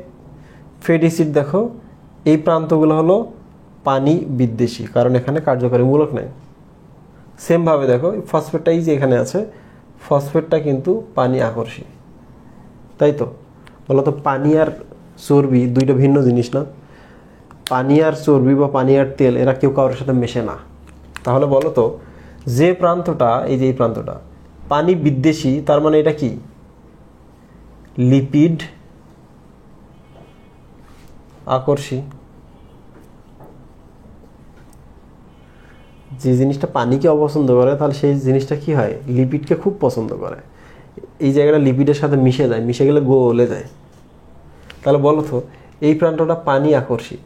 Speaker 1: ফ্যাটি অ্যাসিড দেখো এই প্রান্তগুলো হলো পানি বিদ্বেষী, কারণ এখানে কার্যকরী মূলক নেই। সেমভাবে দেখো ফসফেটটাই যে এখানে আছে, ফসফেটটা কিন্তু পানি আকর্ষী, তাই তো? বলো তো পানি আর চর্বি দুইটা ভিন্ন জিনিস না? পানি আর চর্বি বা পানি আর তেল এরা কেউ কারোর সাথে মেশে না। তাহলে বলো তো যে প্রান্তটা, এই যে এই প্রান্তটা পানি বিদ্বেষী, তার মানে এটা কি? লিপিড আকর্ষী। যে জিনিসটা পানিকে অপছন্দ করে, তাহলে সেই জিনিসটা কি হয়? লিপিডকে খুব পছন্দ করে। এই জায়গাটা লিপিডের সাথে মিশে যায়, মিশে গেলে গলে যায়। তাহলে বলো তো এই প্রান্তটা পানি আকর্ষী,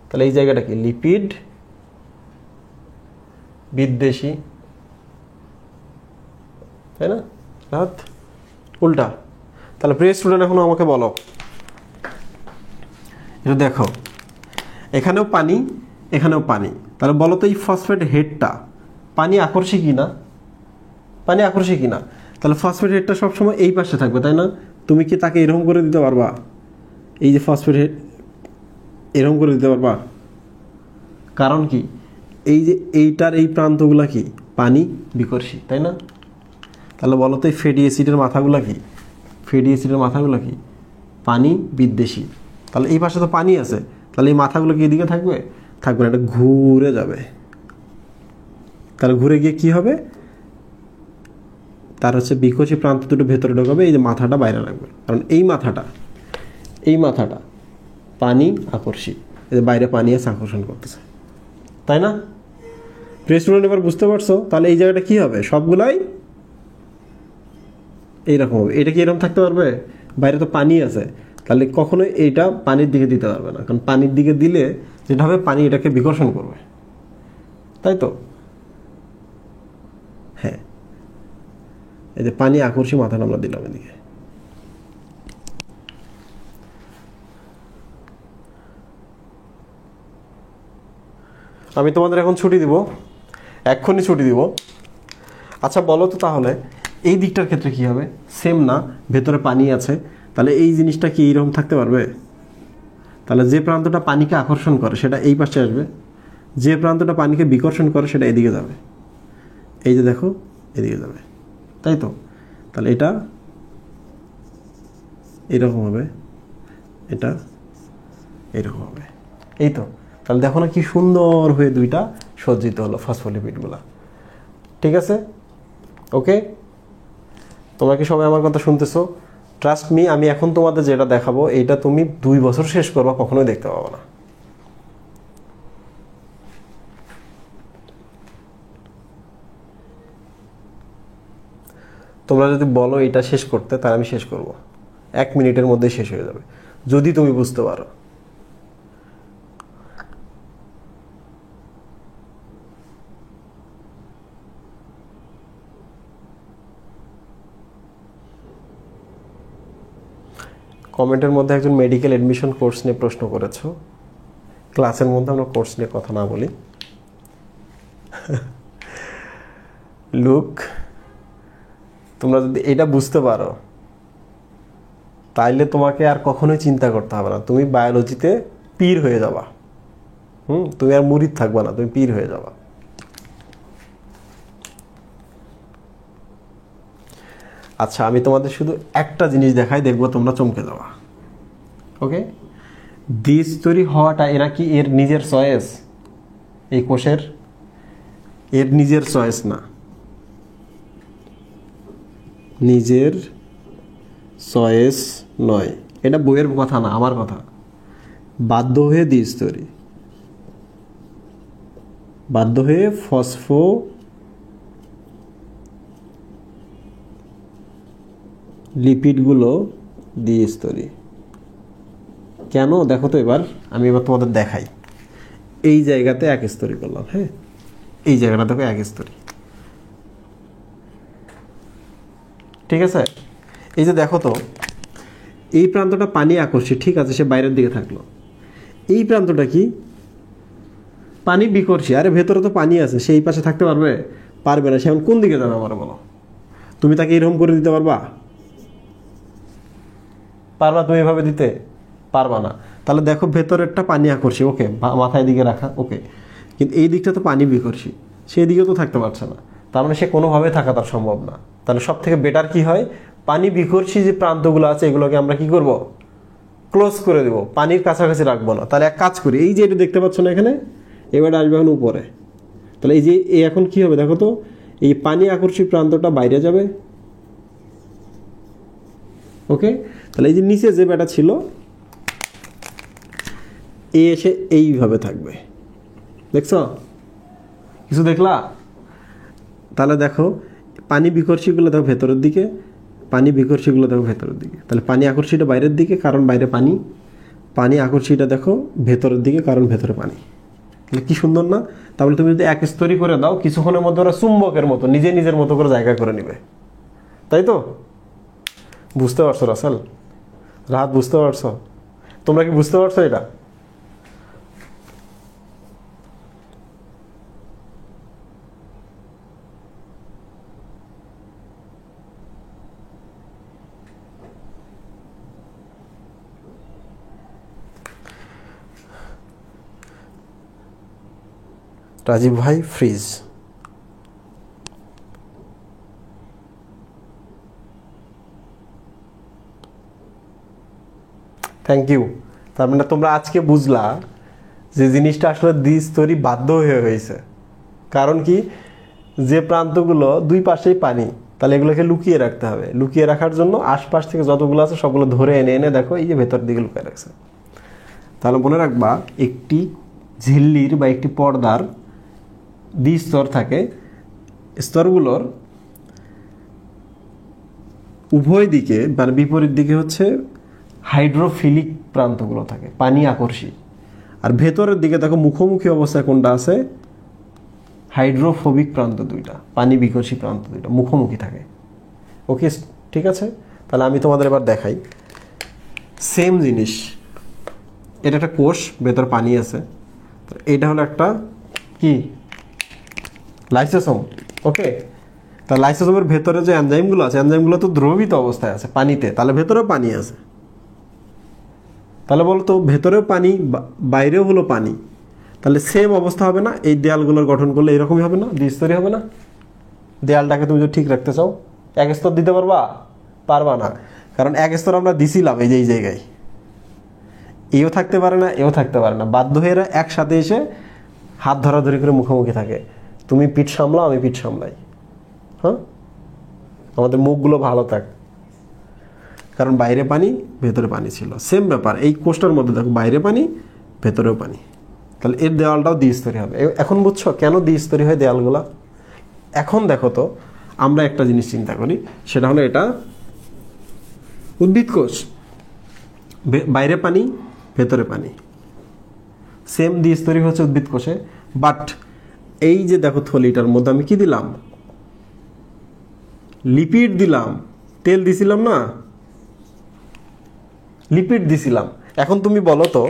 Speaker 1: তাহলে এই জায়গাটা কি? লিপিড বিদ্বেষী, তাই না? উল্টা। তাহলে প্রিয় স্টুডেন্ট এখন আমাকে বলো, এটা দেখো এখানেও পানি, এখানেও পানি, তাহলে বলো তো এই ফসফেট হেডটা পানি আকর্ষী কিনা? পানি আকর্ষী কিনা? তাহলে ফসফেট হেডটা সবসময় এই পাশে থাকবে, তাই না? তুমি কি তাকে এরকম করে দিতে পারবা? এই যে ফসফেট হেড এরকম করে দিতে পারবা? কারণ কি? এই যে এইটার এই প্রান্তগুলা কি? পানি বিকর্ষী, তাই না? তাহলে বলো তো এই ফ্যাটি অ্যাসিডের মাথাগুলা কি? ফ্যাটি অ্যাসিডের মাথাগুলো কি? পানি বিদ্বেষী। তাহলে এই পাশে তো পানি আছে, তাহলে এই মাথাগুলো কি এদিকে থাকবে? থাকবে না, এটা ঘুরে যাবে। তাহলে ঘুরে গিয়ে কি হবে? তার হচ্ছে বিকোষী প্রান্ত দুটো ভেতরে ঢোকাবে, এই যে মাথাটা বাইরে রাখবে, কারণ এই মাথাটা পানি আকর্ষী, এই যে বাইরে পানি আছে আকর্ষণ করতেছে, তাই না? প্রিয় স্টুডেন্ট এবার বুঝতে পারছো? তাহলে এই জায়গাটা কি হবে? সবগুলাই এইরকম হবে। এটা কি এরকম থাকতে পারবে? বাইরে তো পানি আছে, তাহলে কখনোই এইটা পানির দিকে দিতে পারবে না, কারণ পানির দিকে দিলে যেটা হবে পানি এটাকে বিকর্ষণ করবে, তাই তো? হ্যাঁ, এই যে পানি আকর্ষী মাথাটা আমরা দিলাম এদিকে। আমি তোমাদের এখন ছুটি দিব, এক্ষুনি ছুটি দিব। আচ্ছা বলো তো তাহলে এই দিকটার ক্ষেত্রে কি হবে? সেম না? ভেতরে পানি আছে, তাহলে এই জিনিসটা কি এইরকম থাকতে পারবে? তাহলে যে প্রান্তটা পানিকে আকর্ষণ করে সেটা এই পাশে আসবে, যে প্রান্তটা পানিকে বিকর্ষণ করে সেটা এদিকে যাবে। এই যে দেখো এদিকে যাবে, তাই তো? তাহলে এটা এরকম হবে, এটা এরকম হবে, এই তো। তাহলে দেখো না কি সুন্দর হয়ে দুইটা সজ্জিত হলো ফসফোলিপিডগুলা। ঠিক আছে? ওকে, তোমরা কি সবাই আমার কথা শুনতেছো? ট্রাস্ট মি, আমি এখন তোমাদের যেটা দেখাবো এইটা তুমি 2 বছর শেষ করবা, কখনোই দেখতে পাবো না। তোমরা যদি বলো এটা শেষ করতে, তাহলে আমি শেষ করব, 1 মিনিটের মধ্যে শেষ হয়ে যাবে, যদি তুমি বুঝতে পারো। কমেন্টের মধ্যে একজন মেডিকেল অ্যাডমিশন কোর্স নিয়ে প্রশ্ন করেছো, ক্লাসের মধ্যে আমরা কোর্স নিয়ে কথা না বলি। লুক, তোমরা যদি এটা বুঝতে পারো তাইলে তোমাকে আর কখনোই চিন্তা করতে হবে না, তুমি বায়োলজিতে পীর হয়ে যাবা। তুমি আর মুরিদ থাকবা না, তুমি পীর হয়ে যাবা। আচ্ছা, আমি তোমাদের শুধু একটা জিনিস দেখাই, দেখবো তোমরা চমকে যাবা। ওকে, দ্বিস্তরী হওয়াটা এরা কি এর নিজের চয়েস? এই কোষের এর নিজের চয়েস না, নিজের চয়েস নয়। এটা বইয়ের কথা না, আমার কথা। বাধ্য হয়ে দ্বিস্তরী, বাধ্য হয়ে ফসফো লিপিডগুলো দ্বিস্তরী। কেন দেখো তো, এবার আমি এবার তোমাদের দেখাই। এই জায়গাতে এক স্তরী করলাম, হ্যাঁ, এই জায়গাটা দেখো এক স্তরী, ঠিক আছে। এই যে দেখো তো, এই প্রান্তটা পানি আকর্ষী, ঠিক আছে, সে বাইরের দিকে থাকলো। এই প্রান্তটা কি? পানি বিকর্ষী। আরে ভেতরে তো পানি আছে, সেই পাশে থাকতে পারবে? পারবে না। সে এখন কোন দিকে যাবে আমার বলো? তুমি তাকে এরকম করে দিতে পারবা? পারবা তুমি এভাবে দিতে? পারবা না। তাহলে দেখো, ভেতরেরটা পানি আকর্ষী, ওকে, মাথায় দিকে রাখা, ওকে, কিন্তু এই দিকটা তো পানি বিকর্ষী, সেই দিকেও তো থাকতে পারছে না। তার মানে সে কোনোভাবে থাকা তার সম্ভব না। তাহলে সব থেকে বেটার কি হয়, পানি বিকর্ষী যে প্রান্তগুলো আছে এগুলোকে আমরা কি করব? ক্লোজ করে দেব, পানির কাছাকাছি রাখবো না। তাহলে এক কাজ করি, এই যে এটা দেখতে পাচ্ছ না এখানে, এবার আসবে এখন উপরে। তাহলে এই যে এখন কি হবে দেখো তো, এই পানি আকর্ষী প্রান্তটা বাইরে যাবে, ওকে। তাহলে এই যে নিচে যে ব্যাটা ছিল, এ এসে এইভাবে থাকবে, দেখছো? কিছু দেখলা? তাহলে দেখো, পানি বিকর্ষীগুলো দেখো ভেতরের দিকে, পানি বিকর্ষীগুলো দেখো ভেতরের দিকে। তাহলে পানি আকর্ষীটা বাইরের দিকে, কারণ বাইরে পানি। পানি আকর্ষীটা দেখো ভেতরের দিকে, কারণ ভেতরে পানি। তাহলে কি সুন্দর না? তাহলে তুমি যদি এক স্তরী করে দাও, কিছুক্ষণের মধ্যে ওরা চুম্বকের মতো নিজে নিজের মতো করে জায়গা করে নিবে, তাই তো? বুঝতে পারছো রাসেল? রাত বুঝতে পারছো? তোমরা কি বুঝতে পারছো এটা? রাজীব ভাই ফ্রিজ। Thank you. তার মানে তোমরা আজকে বুঝলা যে জিনিসটা আসলে দ্বিস্তরী বাধ্য হয়ে হয়েছে। কারণ কি, যে প্রান্তগুলো দুই পাশেই পানি, তাহলে এগুলোকে লুকিয়ে রাখতে হবে। লুকিয়ে রাখার জন্য আশপাশ থেকে যতগুলো আছে সবগুলো ধরে এনে এনে দেখো এই যে ভেতর দিকে লুকিয়ে রাখছে। তাহলে মনে রাখবা, একটি ঝিল্লির বা একটি পর্দার দ্বিস্তর থাকে, স্তরগুলোর উভয় দিকে মানে বিপরীত দিকে হচ্ছে হাইড্রোফিলিক প্রান্তগুলো থাকে, পানি আকর্ষী। আর ভেতরের দিকে দেখো মুখোমুখি অবস্থায় কোনটা আছে? হাইড্রোফোবিক প্রান্ত দুইটা, পানি বিকর্ষী প্রান্ত দুইটা মুখোমুখি থাকে। ওকে, ঠিক আছে। তাহলে আমি তোমাদের এবার দেখাই সেম জিনিস। এটা একটা কোষ, ভেতর পানি আছে। এটা হলো একটা কি? লাইসোসোম, ওকে। তা লাইসোসোমের ভেতরে যে এনজাইমগুলো আছে, এনজাইমগুলো তো দ্রবীভূত অবস্থায় আছে পানিতে, তাহলে ভেতরেও পানি আছে। তাহলে বলো তো, ভেতরেও পানি, বাইরেও হলো পানি, তাহলে সেম অবস্থা হবে না? এই দেয়ালগুলোর গঠন করলে এরকমই হবে না? দ্বিস্তরী হবে না? দেয়ালটাকে তুমি যদি ঠিক রাখতে চাও, এক স্তর দিতে পারবা? পারবা না, কারণ এক স্তর আমরা দিছিলাম এই যে এই জায়গায়। এও থাকতে পারে না, এও থাকতে পারে না, বাধ্য হয়ে এরা একসাথে এসে হাত ধরাধরি করে মুখোমুখি থাকে। তুমি পিঠ সামলাও, আমি পিঠ সামলাই, হ্যাঁ, আমাদের মুখগুলো ভালো থাক। কারণ বাইরে পানি, ভেতরে পানি ছিল, সেম ব্যাপার। এই কোষটার মধ্যে দেখো, বাইরে পানি, ভেতরেও পানি। তাহলে এর দেওয়ালটাও দ্বিস্তরী হবে। এখন বুঝছো কেন দ্বিস্তরী হয় দেওয়ালগুলা? এখন দেখো তো, আমরা একটা জিনিস চিন্তা করি, সেটা হলো এটা উদ্ভিদ কোষ, বাইরে পানি, ভেতরে পানি, সেম দ্বিস্তরী হচ্ছে উদ্ভিদ কোষে। বাট এই যে দেখো থলিটার মধ্যে আমি কি দিলাম? লিপিড দিলাম, তেল দিছিলাম না? লিপিড দিছিলাম। এখন তুমি বলো তো,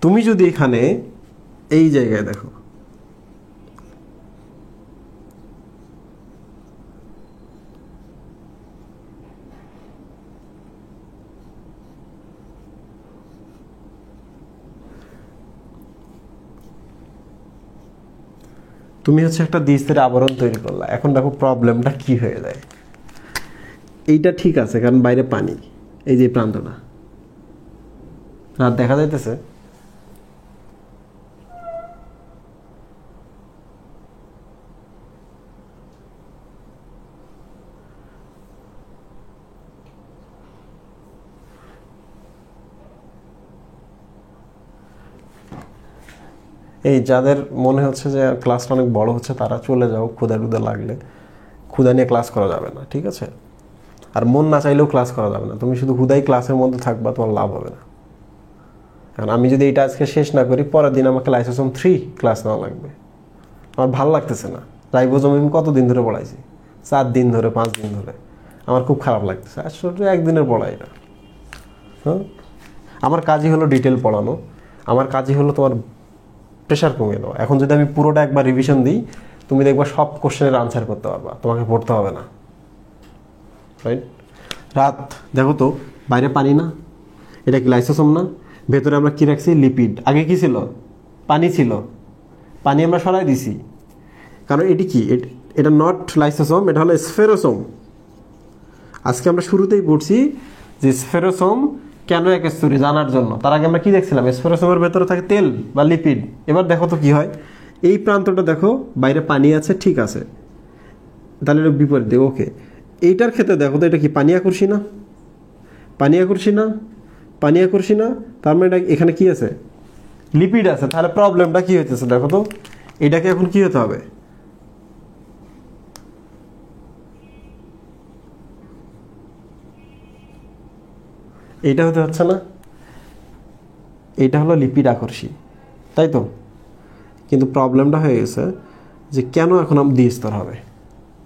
Speaker 1: তুমি যদি এখানে এই জায়গায় দেখো, তুমি হচ্ছে একটা দ্বিস্তরের আবরণ তৈরি করলা। এখন দেখো প্রবলেমটা কি হয়ে যায়। এইটা ঠিক আছে কারণ বাইরে পানি, এই যে প্রান্তটা রাত দেখা যাইতেছে, এই যাদের মনে হচ্ছে যে ক্লাসটা অনেক বড় হচ্ছে তারা চলে যাও, ক্ষুধা টুধা লাগলে। ক্ষুধা নিয়ে ক্লাস করা যাবে না, ঠিক আছে? আর মন না চাইলেও ক্লাস করা যাবে না। তুমি শুধু হুদাই ক্লাসের মধ্যে থাকবা, তোমার লাভ হবে না। কারণ আমি যদি এইটা আজকে শেষ না করি, পরের দিন আমাকে লাইসোসোম 3 ক্লাস নেওয়া লাগবে। আমার ভালো লাগতেছে না। রাইবোজোম আমি কতদিন ধরে পড়াইছি, 4 দিন ধরে, 5 দিন ধরে। আমার খুব খারাপ লাগতেছে। আসলে একদিনের পড়া এটা। হ্যাঁ, আমার কাজই হলো ডিটেল পড়ানো, আমার কাজই হলো তোমার প্রেশার কমিয়ে দেওয়া। এখন যদি আমি পুরোটা একবার রিভিশন দিই, তুমি দেখবা সব কোশ্চেনের আনসার করতে পারবা, তোমাকে পড়তে হবে না। রাইট? রাত দেখো তো, বাইরে পানি না, এটা কি লাইসোসোম না? ভেতরে আমরা কি রাখছি? লিপিড। আগে কি ছিল? পানি ছিল। পানি আমরা সরাই দিছি, কারণ এটি কি, এটা নট লাইসোসোম, এটা হলো স্ফেরোসোম। আজকে আমরা শুরুতেই পড়ছি যে স্ফেরোসোম কেন একস্তরী জানার জন্য। তার আগে আমরা কি দেখছিলাম? স্ফেরোসোমের ভেতরে থাকে তেল বা লিপিড। এবার দেখো তো কি হয়। এই প্রান্তটা দেখো, বাইরে পানি আছে, ঠিক আছে, তাহলে এটা বিপরীত দিকে। ওকে, এইটার ক্ষেত্রে দেখো তো, এটা কি পানি আকর্ষী না? পানি আকর্ষী না? পানি আকর্ষী না? তার মানে এটা এখানে কি আছে? লিপিড আছে। তাহলে প্রবলেমটা কি হইতেছে দেখো তো, এটাকে এখন কি হতে হবে? এইটা হতে হচ্ছে না? এইটা হলো লিপিড আকর্ষী, তাই তো? কিন্তু প্রবলেমটা হয়ে গেছে যে কেন এখন দ্বিস্তর হবে?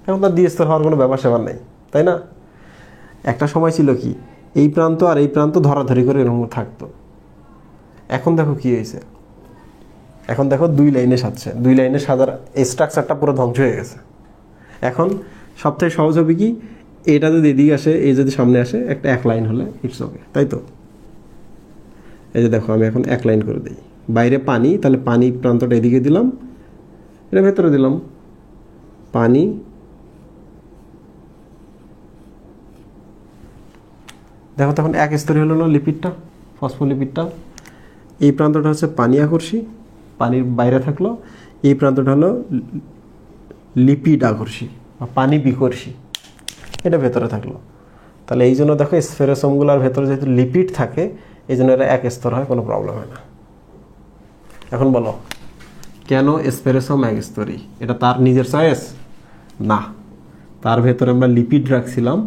Speaker 1: এখন তার দ্বিস্তর হওয়ার কোনো ব্যাপার স্যাপার নেই, তাই না? একটা সময় ছিল কি, এই প্রান্ত আর এই প্রান্ত ধরাধরি করে এরকম থাকতো। এখন দেখো কি হয়েছে, এখন দেখো 2 লাইনে সাজছে। 2 লাইনে সাজার এই স্ট্রাকচারটা পুরো ধ্বংস হয়ে গেছে। এখন সবথেকে সহজ হবে কি, এটা যদি এদিকে আসে, এই যদি সামনে আসে, একটা 1 লাইন হলে ইটস ওকে, তাই তো? এই যে দেখো, আমি এখন 1 লাইন করে দিই। বাইরে পানি, তাহলে পানি প্রান্তটা এদিকে দিলাম, এটা ভেতরে দিলাম পানি। দেখো তখন এক স্তরে হলো না লিপিডটা, ফসফোলিপিডটা। এই প্রান্তটা হচ্ছে পানি আকর্ষী, পানির বাইরে থাকলো। এই প্রান্তটা হলো লিপিড আকর্ষী বা পানি বিকর্ষী, এটা ভেতরে থাকলো। তাহলে এই জন্য দেখো স্ফেরোসোমগুলোর ভেতরে যেহেতু লিপিড থাকে, এই জন্য এরা এক স্তর হয়, কোনো প্রবলেম হয় না। এখন বলো কেন স্ফেরোসোম এক স্তরী? এটা তার নিজের চয়েস না, তার ভেতরে আমরা লিপিড রাখছিলাম,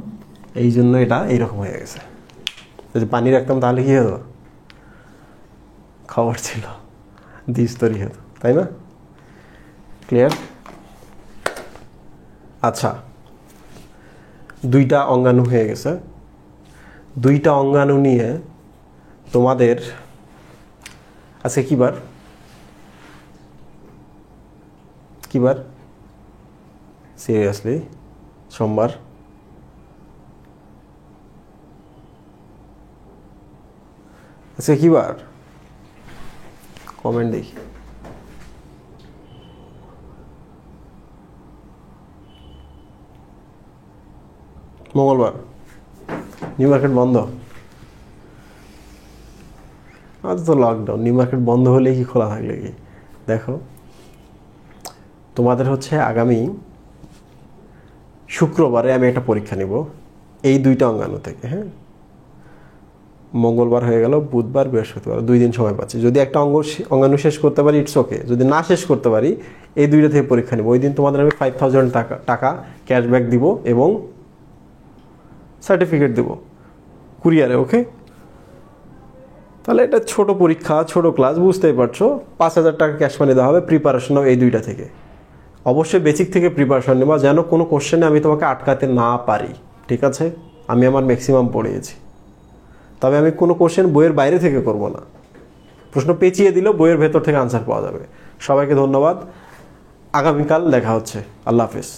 Speaker 1: এই জন্য এটা এইরকম হয়ে গেছে। যদি পানি রাখতাম তাহলে কি হতো? খবর ছিল, দ্বিস্তরী হতো, তাই না? ক্লিয়ার? আচ্ছা, 2টা অঙ্গাণু হয়ে গেছে। 2টা অঙ্গাণু নিয়ে তোমাদের আজকে কি বার? কি বার? সিরিয়াসলি সোমবার। আজকে কি বার? কমেন্ট দেখি। মঙ্গলবার। নিউ মার্কেট বন্ধ। আজ তো লকডাউন, নিউ মার্কেট বন্ধ হলে কি খোলা থাকলে কি? দেখো তোমাদের হচ্ছে আগামী শুক্রবারে আমি একটা পরীক্ষা নিব এই 2টা অঙ্গাণু থেকে। হ্যাঁ, মঙ্গলবার হয়ে গেল, বুধবার, বৃহস্পতিবার, 2 দিন সময় পাচ্ছি। যদি একটা অঙ্গাণু শেষ করতে পারি ইটস ওকে, যদি না শেষ করতে পারি এই 2টা থেকে পরীক্ষা নিব। ওই দিন তোমাদের আমি 5000 টাকা ক্যাশব্যাক দিব এবং সার্টিফিকেট দেব কুরিয়ারে। ওকে, তাহলে এটা ছোট পরীক্ষা, ছোট ক্লাস, বুঝতেই পারছো। 5000 টাকা ক্যাশ মানি দেওয়া হবে। প্রিপারেশন এই 2টা থেকে অবশ্যই বেসিক থেকে প্রিপারেশন নেবা, যেন কোনো কোশ্চেনে আমি তোমাকে আটকাতে না পারি, ঠিক আছে? আমি আমার ম্যাক্সিমাম পড়িয়েছি, তবে আমি কোনো কোশ্চেন বইয়ের বাইরে থেকে করব না। প্রশ্ন পেঁচিয়ে দিলেও বইয়ের ভেতর থেকে আনসার পাওয়া যাবে। সবাইকে ধন্যবাদ, আগামীকাল দেখা হচ্ছে। আল্লাহ হাফেজ।